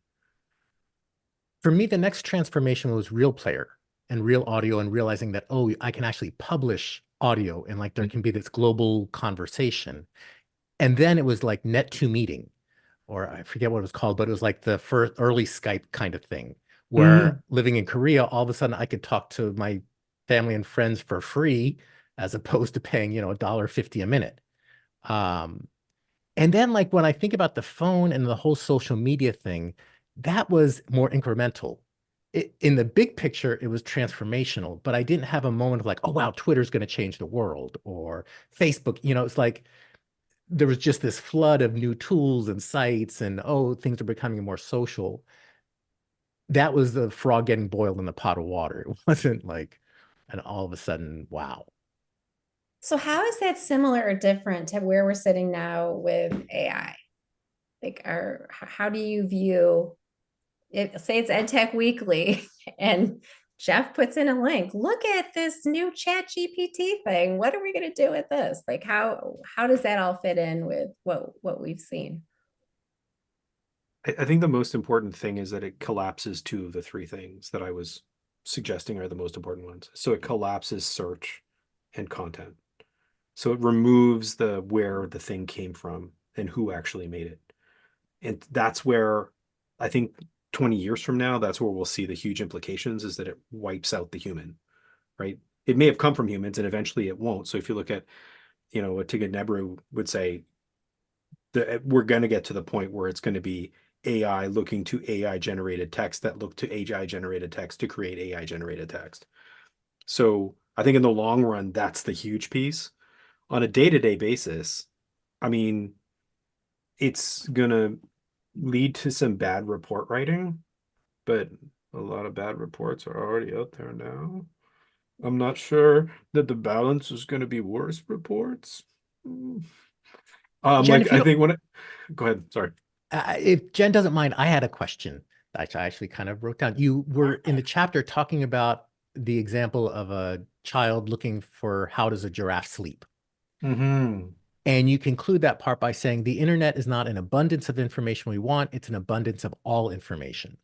S1: For me, the next transformation was real player and real audio and realizing that, oh, I can actually publish audio and like there can be this global conversation. And then it was like net to meeting, or I forget what it was called, but it was like the first early Skype kind of thing, where living in Korea, all of a sudden I could talk to my family and friends for free as opposed to paying, $1.50 a minute. Um, and then like when I think about the phone and the whole social media thing, that was more incremental. In the big picture, it was transformational, but I didn't have a moment of like, oh wow, Twitter's going to change the world or Facebook. It's like there was just this flood of new tools and sites and oh, things are becoming more social. That was the frog getting boiled in the pot of water. It wasn't like, and all of a sudden, wow.
S3: So how is that similar or different to where we're sitting now with AI? Like, how do you view it? Say it's EdTech Weekly, and Jeff puts in a link. Look at this new Chpt thing. What are we going to do with this? Like, how does that all fit in with what we've seen?
S2: I think the most important thing is that it collapses two of the three things that I was suggesting are the most important ones. So it collapses search and content. So it removes the where the thing came from and who actually made it. And that's where I think 20 years from now, that's where we'll see the huge implications, is that it wipes out the human, right? It may have come from humans and eventually it won't. So if you look at, what Tigid Nebru would say, we're going to get to the point where it's going to be AI looking to AI generated text that look to AI generated text to create AI generated text. So I think in the long run, that's the huge piece. On a day-to-day basis, I mean, it's going to lead to some bad report writing, but a lot of bad reports are already out there now. I'm not sure that the balance is going to be worse reports.
S1: Jen,
S2: Like
S1: if you
S2: I
S1: don't,
S2: think go ahead. Sorry.
S1: if Jen doesn't mind, I had a question that I actually kind of wrote down. You were in the chapter talking about the example of a child looking for how does a giraffe sleep.
S2: Mm-hmm.
S1: And you conclude that part by saying the internet is not an abundance of information we want, it's an abundance of all information.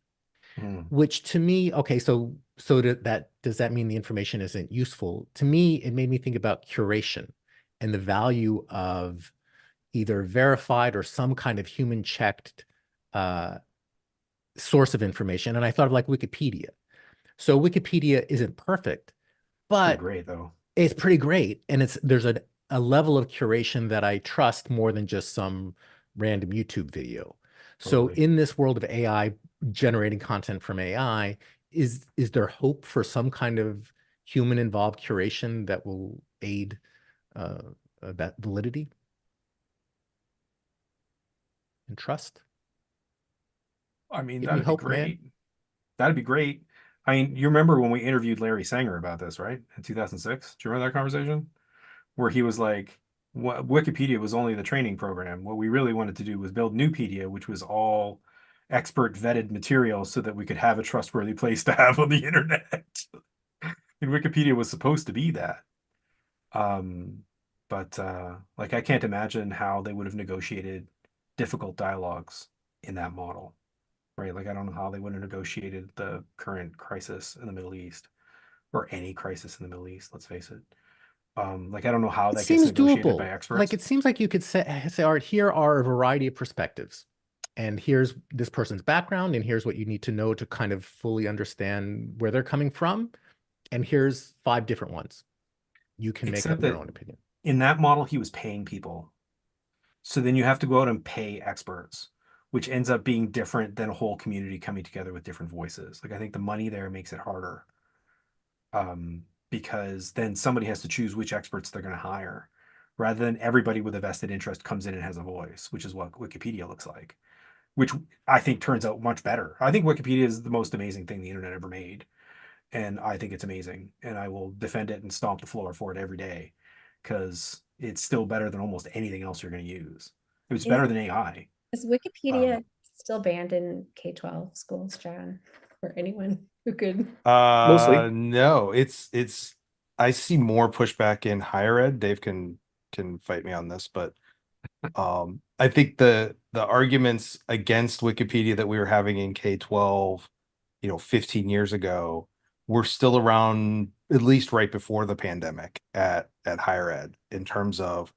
S2: Mm.
S1: Which to me, okay, so that does that mean the information isn't useful? To me, it made me think about curation and the value of either verified or some kind of human checked uh, source of information. And I thought of like Wikipedia. So Wikipedia isn't perfect,
S2: Pretty
S1: but
S2: great though.
S1: it's pretty great. And there's a level of curation that I trust more than just some random YouTube video. So
S2: Totally.
S1: in this world of AI generating content from AI, is there hope for some kind of human involved curation that will aid uh, that validity and trust?
S2: I mean,
S1: Give me
S2: that'd be
S1: hope, man.
S2: great. That'd be great. I mean, you remember when we interviewed Larry Sanger about this, right? In 2006. Do you remember that conversation? Where he was like, Wikipedia was only the training program. What we really wanted to do was build Newpedia, which was all expert vetted material so that we could have a trustworthy place to have on the internet. And Wikipedia was supposed to be that. Um, but like I can't imagine how they would have negotiated difficult dialogues in that model, right? Like I don't know how they would have negotiated the current crisis in the Middle East or any crisis in the Middle East, let's face it. Like I don't know how
S1: It
S2: that gets
S1: seems
S2: negotiated by
S1: doable. Like
S2: experts.
S1: it seems like you could say, all right, here are a variety of perspectives. And here's this person's background, and here's what you need to know to kind of fully understand where they're coming from. And here's 5 different ones. You can make
S2: Except
S1: up your
S2: that
S1: own opinion.
S2: in that model, he was paying people. So then you have to go out and pay experts, which ends up being different than a whole community coming together with different voices. Like I think the money there makes it harder, because then somebody has to choose which experts they're going to hire, rather than everybody with a vested interest comes in and has a voice, which is what Wikipedia looks like, which I think turns out much better. I think Wikipedia is the most amazing thing the internet ever made. And I think it's amazing. And I will defend it and stomp the floor for it every day because it's still better than almost anything else you're going to use. It was
S3: Is,
S2: better than AI.
S3: is
S2: Um,
S3: Wikipedia still banned in K-12 schools, John, for anyone who could?
S2: Mostly.
S4: No, it's I see more pushback in higher ed. Dave can fight me on this, but I think the arguments against Wikipedia that we were having in K-12 15 years ago were still around at least right before the pandemic at higher ed in terms of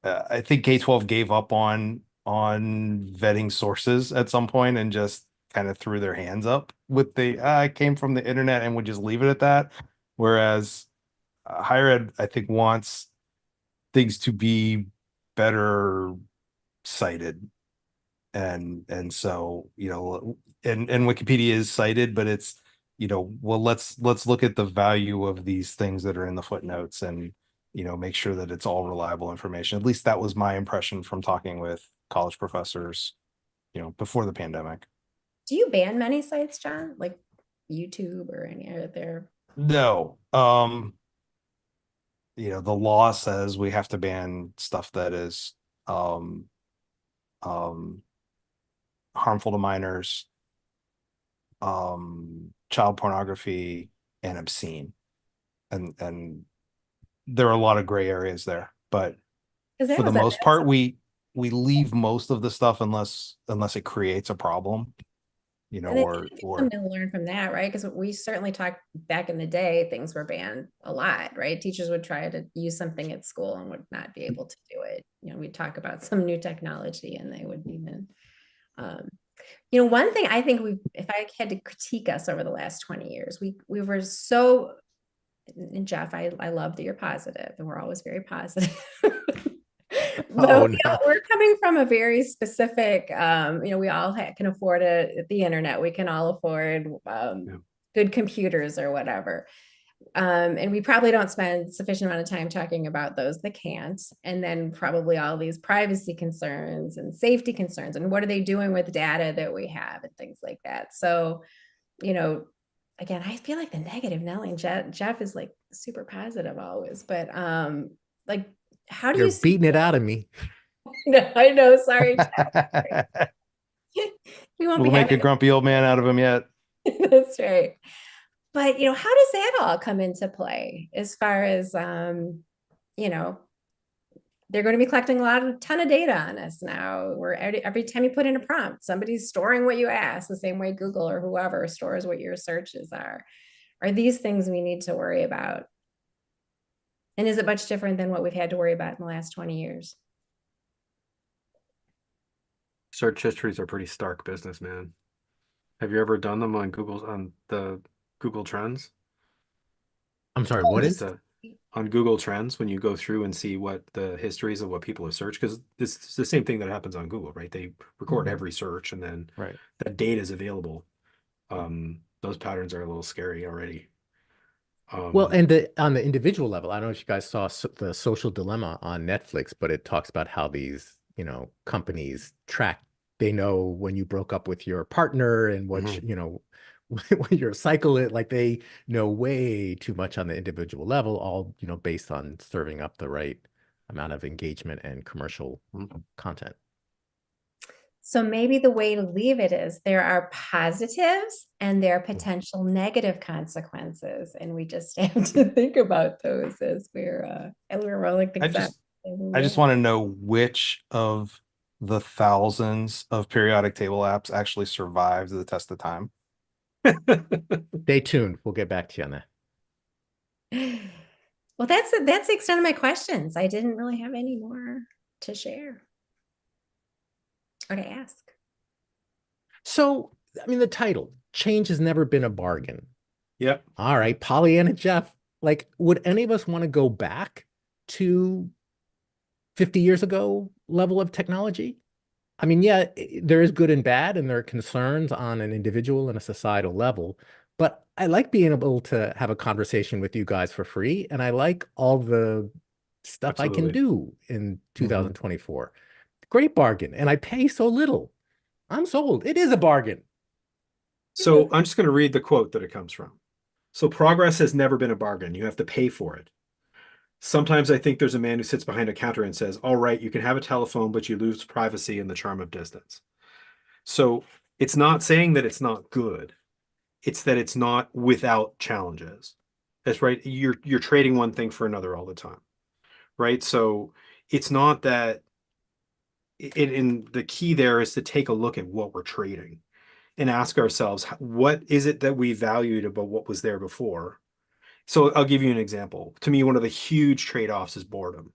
S4: I think K-12 gave up on vetting sources at some point and just kind of threw their hands up with the I came from the internet and would just leave it at that. Whereas higher ed, I think, wants things to be better cited. And so, and Wikipedia is cited, but it's, well, let's look at the value of these things that are in the footnotes and, make sure that it's all reliable information. At least that was my impression from talking with college professors, before the pandemic.
S3: Do you ban many sites, John? Like YouTube or any other?
S4: No. The law says we have to ban stuff that is um harmful to minors, child pornography, and obscene. And there are a lot of gray areas there, but for the most part, we leave most of the stuff unless it creates a problem, or
S3: something to learn from that, right? Because we certainly talked back in the day, things were banned a lot, right? Teachers would try to use something at school and would not be able to do it. We'd talk about some new technology and they would even one thing I think if I had to critique us over the last 20 years, we were so, and Jeff, I love that you're positive and we're always very positive. But we're coming from a very specific, we all can afford the internet. We can all afford good computers or whatever. And we probably don't spend sufficient amount of time talking about those that can't. And then probably all these privacy concerns and safety concerns and what are they doing with data that we have and things like that. So, again, I feel like the negative Nelly and Jeff is like super positive always, but like, how do
S1: You're
S3: you
S1: beating it out of me?
S3: No, I know. Sorry, Jeff.
S4: We'll make a grumpy old man out of him yet.
S3: That's right. But, how does that all come into play as far as, they're going to be collecting a ton of data on us now, where every time you put in a prompt, somebody's storing what you ask the same way Google or whoever stores what your searches are. Are these things we need to worry about? And is it much different than what we've had to worry about in the last 20 years?
S2: Search histories are pretty stark business, man. Have you ever done them on the Google Trends?
S1: I'm sorry, what is
S2: on Google Trends when you go through and see what the histories of what people have searched? Because this is the same thing that happens on Google, right? They record every search and then that data is available. Those patterns are a little scary already.
S1: Well, and on the individual level, I don't know if you guys saw the Social Dilemma on Netflix, but it talks about how these, companies track. They know when you broke up with your partner and what, when your cycle is, like they know way too much on the individual level, all, based on serving up the right amount of engagement and commercial content.
S3: So maybe the way to leave it is there are positives and there are potential negative consequences. And we just have to think about those as we're rolling things out.
S4: I just want to know which of the thousands of periodic table apps actually survived the test of time.
S1: Stay tuned. We'll get back to you on
S3: that. Well, that's the extent of my questions. I didn't really have any more to share or to ask.
S1: So, the title, Change Has Never Been a Bargain.
S2: Yep.
S1: All right, Pollyanna Jeff, like, would any of us want to go back to 50 years ago level of technology? Yeah, there is good and bad, and there are concerns on an individual and a societal level, but I like being able to have a conversation with you guys for free, and I like all the stuff I can do in 2024. Great bargain, and I pay so little. I'm sold. It is a bargain.
S2: So I'm just going to read the quote that it comes from. So progress has never been a bargain. You have to pay for it. Sometimes I think there's a man who sits behind a counter and says, all right, you can have a telephone, but you lose privacy and the charm of distance. So it's not saying that it's not good. It's that it's not without challenges. That's right. You're trading one thing for another all the time. Right. So it's not that in the key there is to take a look at what we're trading. and ask ourselves, what is it that we valued about what was there before? So I'll give you an example. To me, one of the huge trade-offs is boredom.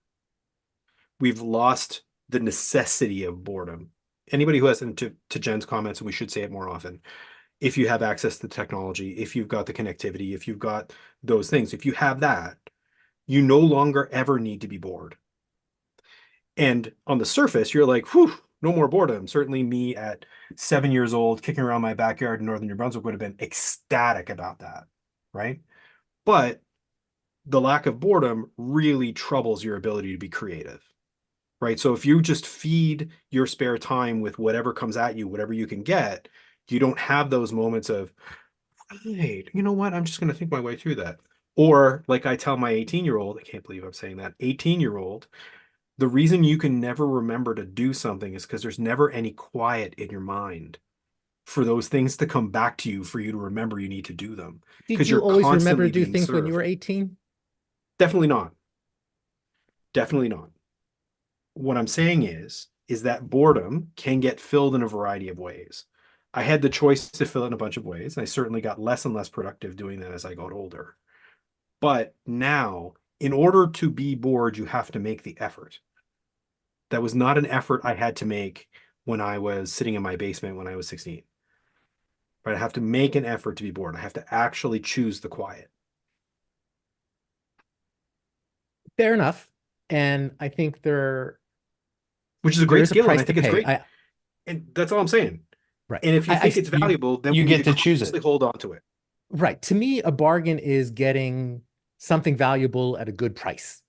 S2: We've lost the necessity of boredom. Anybody who has, and to Jen's comments, and we should say it more often, if you have access to technology, if you've got the connectivity, if you've got those things, if you have that, you no longer ever need to be bored. And on the surface, you're like, whew, no more boredom. Certainly me at 7 years old, kicking around my backyard in northern New Brunswick would have been ecstatic about that, right? But the lack of boredom really troubles your ability to be creative, right? So if you just feed your spare time with whatever comes at you, whatever you can get, you don't have those moments of, right, you know what? I'm just going to think my way through that. Or like I tell my 18-year-old, I can't believe I'm saying that, 18-year-old, the reason you can never remember to do something is because there's never any quiet in your mind for those things to come back to you for you to remember you need to do them
S1: Did
S2: because
S1: you
S2: you're
S1: always remember
S2: constantly
S1: to do
S2: being
S1: things when you
S2: served.
S1: were 18?
S2: Definitely not. Definitely not. What I'm saying is that boredom can get filled in a variety of ways. I had the choice to fill it in a bunch of ways. I certainly got less and less productive doing that as I got older. But now, in order to be bored, you have to make the effort. That was not an effort I had to make when I was sitting in my basement when I was 16. But I have to make an effort to be bored. I have to actually choose the quiet.
S1: Fair enough. And I think
S2: Which is a
S1: there
S2: great
S1: is a
S2: skill, and
S1: price
S2: I
S1: to
S2: think it's
S1: pay.
S2: great. And that's all I'm saying.
S1: Right.
S2: And if you think it's valuable, then we
S4: you
S2: need
S4: get to choose
S2: consciously
S4: it.
S2: hold on to it.
S1: Right. To me, a bargain is getting something valuable at a good price.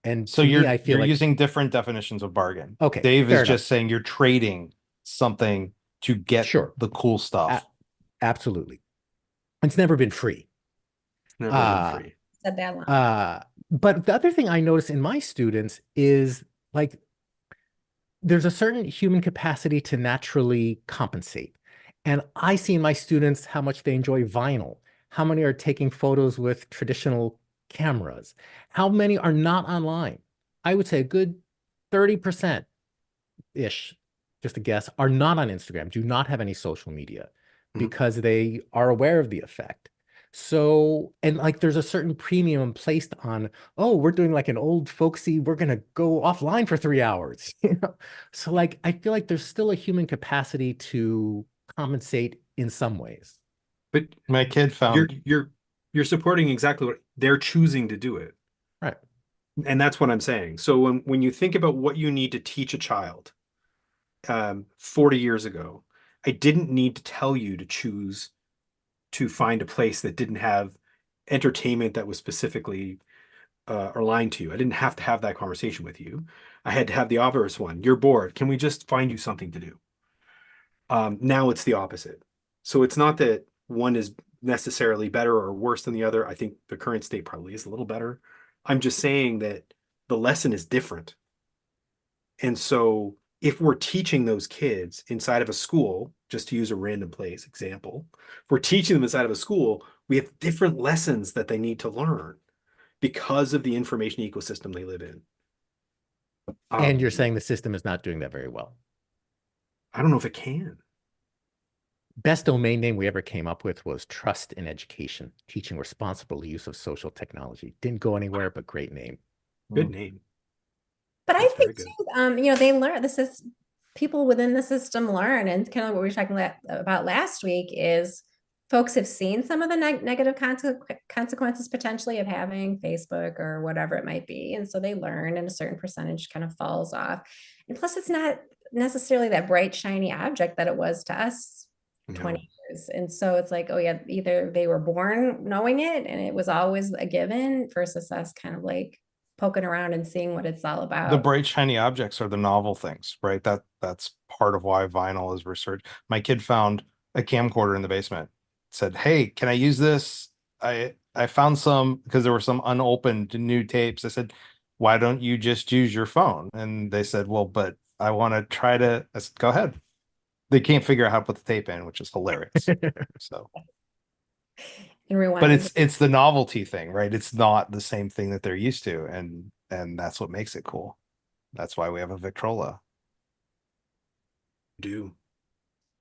S1: And
S4: So
S1: to me, I feel
S4: you're
S1: like,
S4: using different definitions of bargain.
S1: okay,
S4: Dave
S1: fair
S4: is
S1: enough.
S4: just saying you're trading something to get
S1: Sure.
S4: the cool stuff.
S1: Absolutely. It's never been free.
S2: Never been
S1: Uh,
S2: free.
S3: Said that long.
S1: but the other thing I notice in my students is like there's a certain human capacity to naturally compensate. And I see in my students how much they enjoy vinyl, how many are taking photos with traditional cameras, how many are not online. I would say a good 30% ish, just a guess, are not on Instagram, do not have any social media because they are aware of the effect. So, and like there's a certain premium placed on, oh, we're doing like an old folksy, we're gonna go offline for 3 hours, you know? So like I feel like there's still a human capacity to compensate in some ways.
S2: But
S4: My kid found
S2: you're supporting exactly what they're choosing to do it.
S1: Right.
S2: And that's what I'm saying. So when you think about what you need to teach a child, 40 years ago, I didn't need to tell you to choose to find a place that didn't have entertainment that was specifically aligned to you. I didn't have to have that conversation with you. I had to have the obvious one. You're bored. Can we just find you something to do? Now it's the opposite. So it's not that one is necessarily better or worse than the other. I think the current state probably is a little better. I'm just saying that the lesson is different. And so if we're teaching those kids inside of a school, just to use a random place example, if we're teaching them inside of a school, we have different lessons that they need to learn because of the information ecosystem they live in.
S1: And you're saying the system is not doing that very well.
S2: I don't know if it can.
S1: Best domain name we ever came up with was Trust in Education, teaching responsible use of social technology. Didn't go anywhere, but great name.
S2: Good name.
S3: But I
S2: That's very
S3: think
S2: good.
S3: too, they learn. This is people within the system learn, and kind of what we were talking about last week is folks have seen some of the negative consequences potentially of having Facebook or whatever it might be, and so they learn, and a certain percentage kind of falls off. And plus, it's not necessarily that bright, shiny object that it was to us 20 years. And so it's like, oh yeah, either they were born knowing it and it was always a given versus us kind of like poking around and seeing what it's all about.
S4: the bright shiny objects are the novel things, right? That's part of why vinyl is research. My kid found a camcorder in the basement, said, hey, can I use this? I found some because there were some unopened new tapes. I said, why don't you just use your phone? And they said, well, but I want to try to. I said, go ahead. They can't figure out how to put the tape in, which is hilarious. So
S3: And rewind.
S4: but it's the novelty thing, right? It's not the same thing that they're used to, and that's what makes it cool. That's why we have a Victrola.
S2: Do.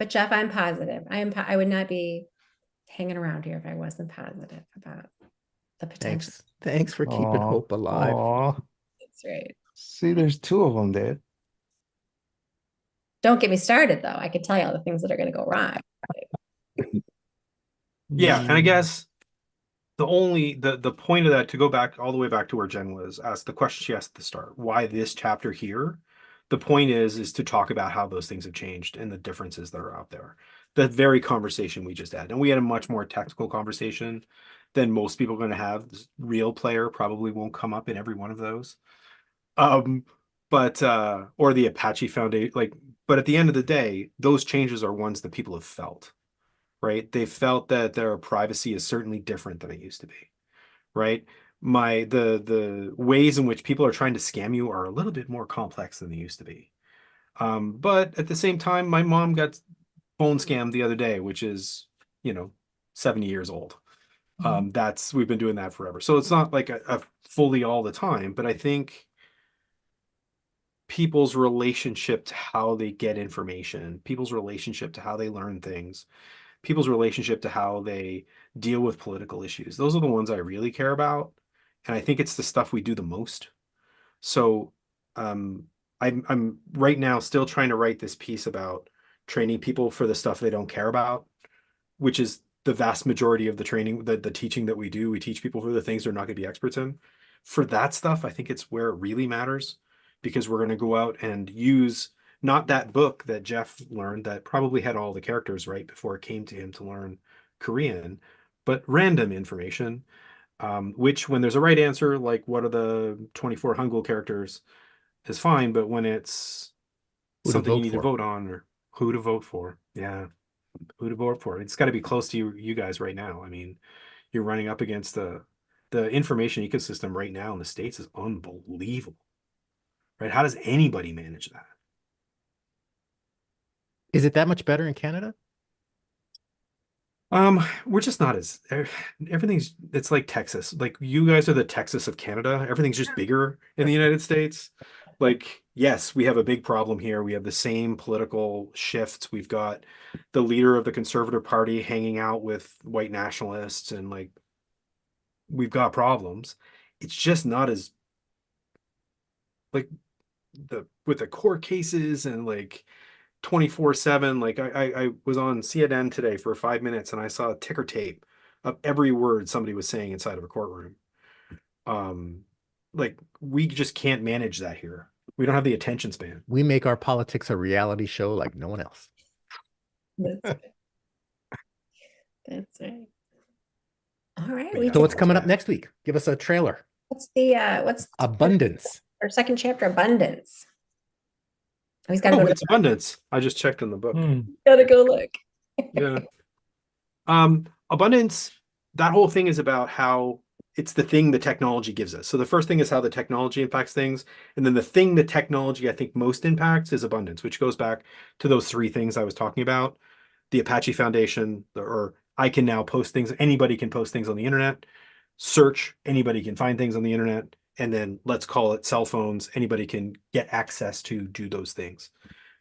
S3: But Jeff, I'm positive. I would not be hanging around here if I wasn't positive about the potential.
S1: Thanks for keeping
S4: Aw,
S1: hope alive.
S4: aw.
S3: That's right.
S4: See, there's two of them, Dave.
S3: Don't get me started though. I could tell you all the things that are going to go wrong.
S2: Yeah, and I guess the point of that, to go back all the way back to where Jen was asked the question she asked at the start, why this chapter here? The point is to talk about how those things have changed and the differences that are out there. The very conversation we just had, and we had a much more technical conversation than most people are going to have. This real player probably won't come up in every one of those. Um, but or the Apache Foundation, like, but at the end of the day, those changes are ones that people have felt, right? They felt that their privacy is certainly different than it used to be, right? The ways in which people are trying to scam you are a little bit more complex than they used to be. But at the same time, my mom got phone scammed the other day, which is, 70 years old. We've been doing that forever. So it's not like a fully all the time, but I think people's relationship to how they get information, people's relationship to how they learn things, people's relationship to how they deal with political issues. Those are the ones I really care about. And I think it's the stuff we do the most. So um, I'm right now still trying to write this piece about training people for the stuff they don't care about, which is the vast majority of the training, the teaching that we do. We teach people for the things they're not going to be experts in. For that stuff, I think it's where it really matters, because we're going to go out and use not that book that Jeff learned that probably had all the characters right before it came to him to learn Korean, but random information, which when there's a right answer, like what are the 24 Hangul characters, is fine. But when it's
S1: Who to
S2: something you
S1: vote
S2: need to
S1: for?
S2: vote on or who to vote for, yeah, who to vote for, it's got to be close to you guys right now. I mean, you're running up against the information ecosystem right now in the States is unbelievable, right? How does anybody manage that?
S1: Is it that much better in Canada?
S2: We're just not as everything's it's like Texas. Like you guys are the Texas of Canada. Everything's just bigger in the United States. Like, yes, we have a big problem here. We have the same political shifts. We've got the leader of the Conservative Party hanging out with white nationalists, and like we've got problems. It's just not as like the with the court cases and like 24/7. Like I was on CNN today for 5 minutes and I saw a ticker tape of every word somebody was saying inside of a courtroom. Um, like we just can't manage that here. We don't have the attention span.
S1: We make our politics a reality show like no one else.
S3: That's right. That's right. All right.
S2: Yeah,
S1: So what's
S2: it's
S1: coming up
S2: bad.
S1: next week? Give us a trailer.
S3: What's
S1: Abundance.
S3: our second chapter? Abundance. Oh, he's got to
S2: Oh,
S3: go to
S2: it's abundance. I just checked in the book.
S3: gotta go look.
S2: Yeah. Abundance, that whole thing is about how it's the thing the technology gives us. So the first thing is how the technology impacts things. And then the thing the technology I think most impacts is abundance, which goes back to those three things I was talking about. The Apache Foundation, or I can now post things. Anybody can post things on the internet. Search, anybody can find things on the internet. And then let's call it cell phones. Anybody can get access to do those things.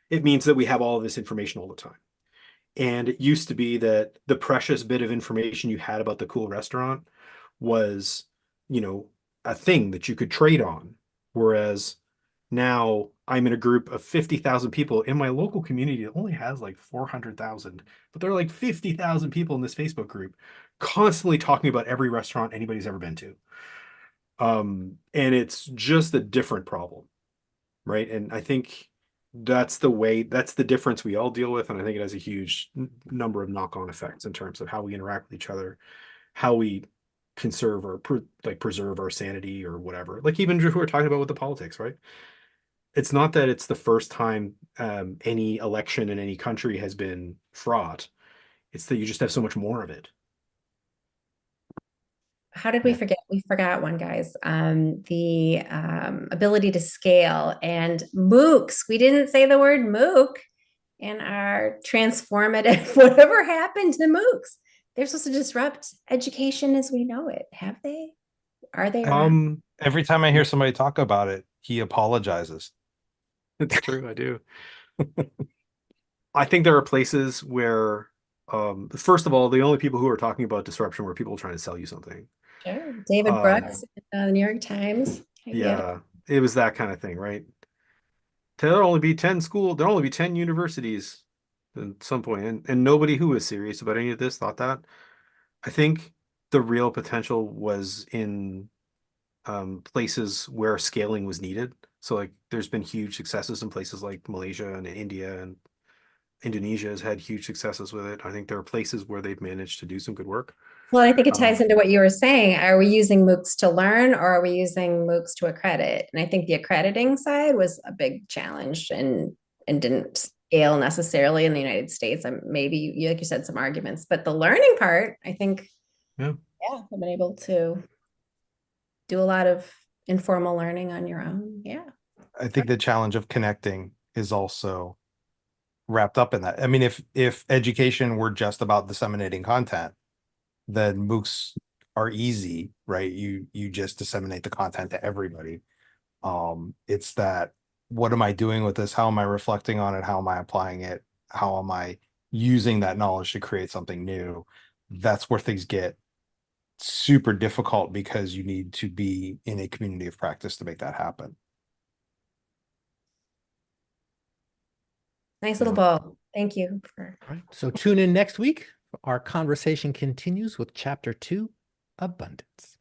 S2: It means that we have all of this information all the time. And it used to be that the precious bit of information you had about the cool restaurant was, a thing that you could trade on. Whereas now I'm in a group of 50,000 people in my local community that only has like 400,000, but there are like 50,000 people in this Facebook group constantly talking about every restaurant anybody's ever been to. And it's just a different problem, right? And I think that's the difference we all deal with. And I think it has a huge number of knock-on effects in terms of how we interact with each other, how we conserve or preserve our sanity or whatever. Like even who we're talking about with the politics, right? It's not that it's the first time any election in any country has been fraught. It's that you just have so much more of it.
S3: How did we forget? We forgot one, guys. The ability to scale and MOOCs. We didn't say the word MOOC in our transformative, whatever happened to MOOCs. They're supposed to disrupt education as we know it. Have they? Are they?
S4: Every time I hear somebody talk about it, he apologizes.
S2: It's true. I do. I think there are places where, first of all, the only people who are talking about disruption were people trying to sell you something.
S3: Sure. David
S2: Um,
S3: Brooks, the New York Times.
S2: yeah, it was that kind of thing, right? There'll only be 10 there'll only be 10 universities at some point, and nobody who was serious about any of this thought that. I think the real potential was in places where scaling was needed. So like there's been huge successes in places like Malaysia and India, and Indonesia has had huge successes with it. I think there are places where they've managed to do some good work.
S3: Well, I think it ties
S2: Um,
S3: into what you were saying. Are we using MOOCs to learn, or are we using MOOCs to accredit? And I think the accrediting side was a big challenge and didn't scale necessarily in the United States. And maybe you, like you said, some arguments, but the learning part, I think,
S2: yeah.
S3: I've been able to do a lot of informal learning on your own. Yeah.
S4: I think the challenge of connecting is also wrapped up in that. I mean, if education were just about disseminating content, then MOOCs are easy, right? You just disseminate the content to everybody. It's that, what am I doing with this? How am I reflecting on it? How am I applying it? How am I using that knowledge to create something new? That's where things get super difficult, because you need to be in a community of practice to make that happen.
S3: Nice little ball. Thank you for.
S1: All right. So tune in next week. Our conversation continues with Chapter 2, Abundance.